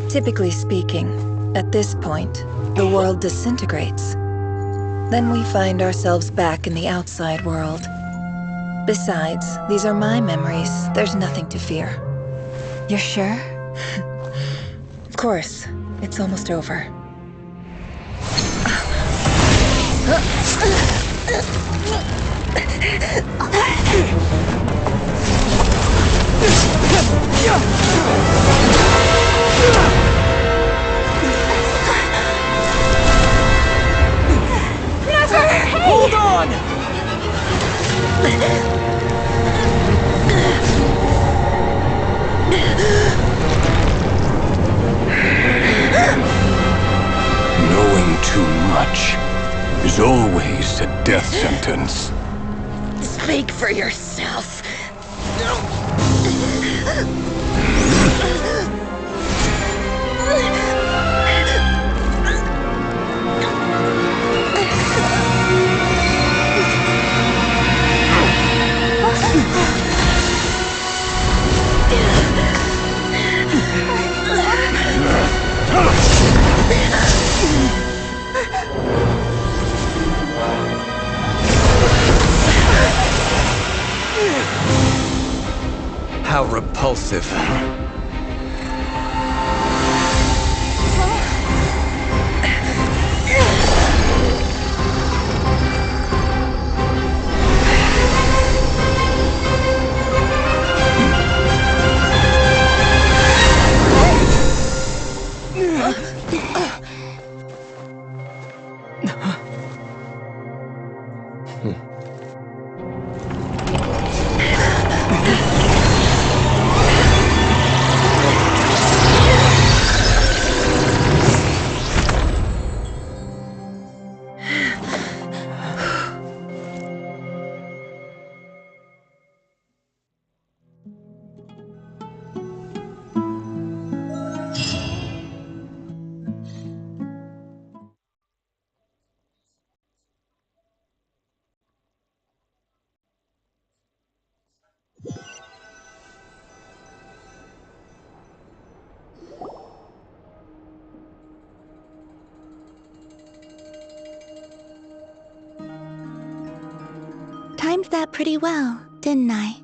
Typically speaking, at this point, the world disintegrates. Then we find ourselves back in the outside world. Besides, these are my memories. There's nothing to fear. You're sure? Of course. It's almost over. Hold on! Knowing too much is always a death sentence. Speak for yourself. How repulsive. Timed that pretty well, didn't I?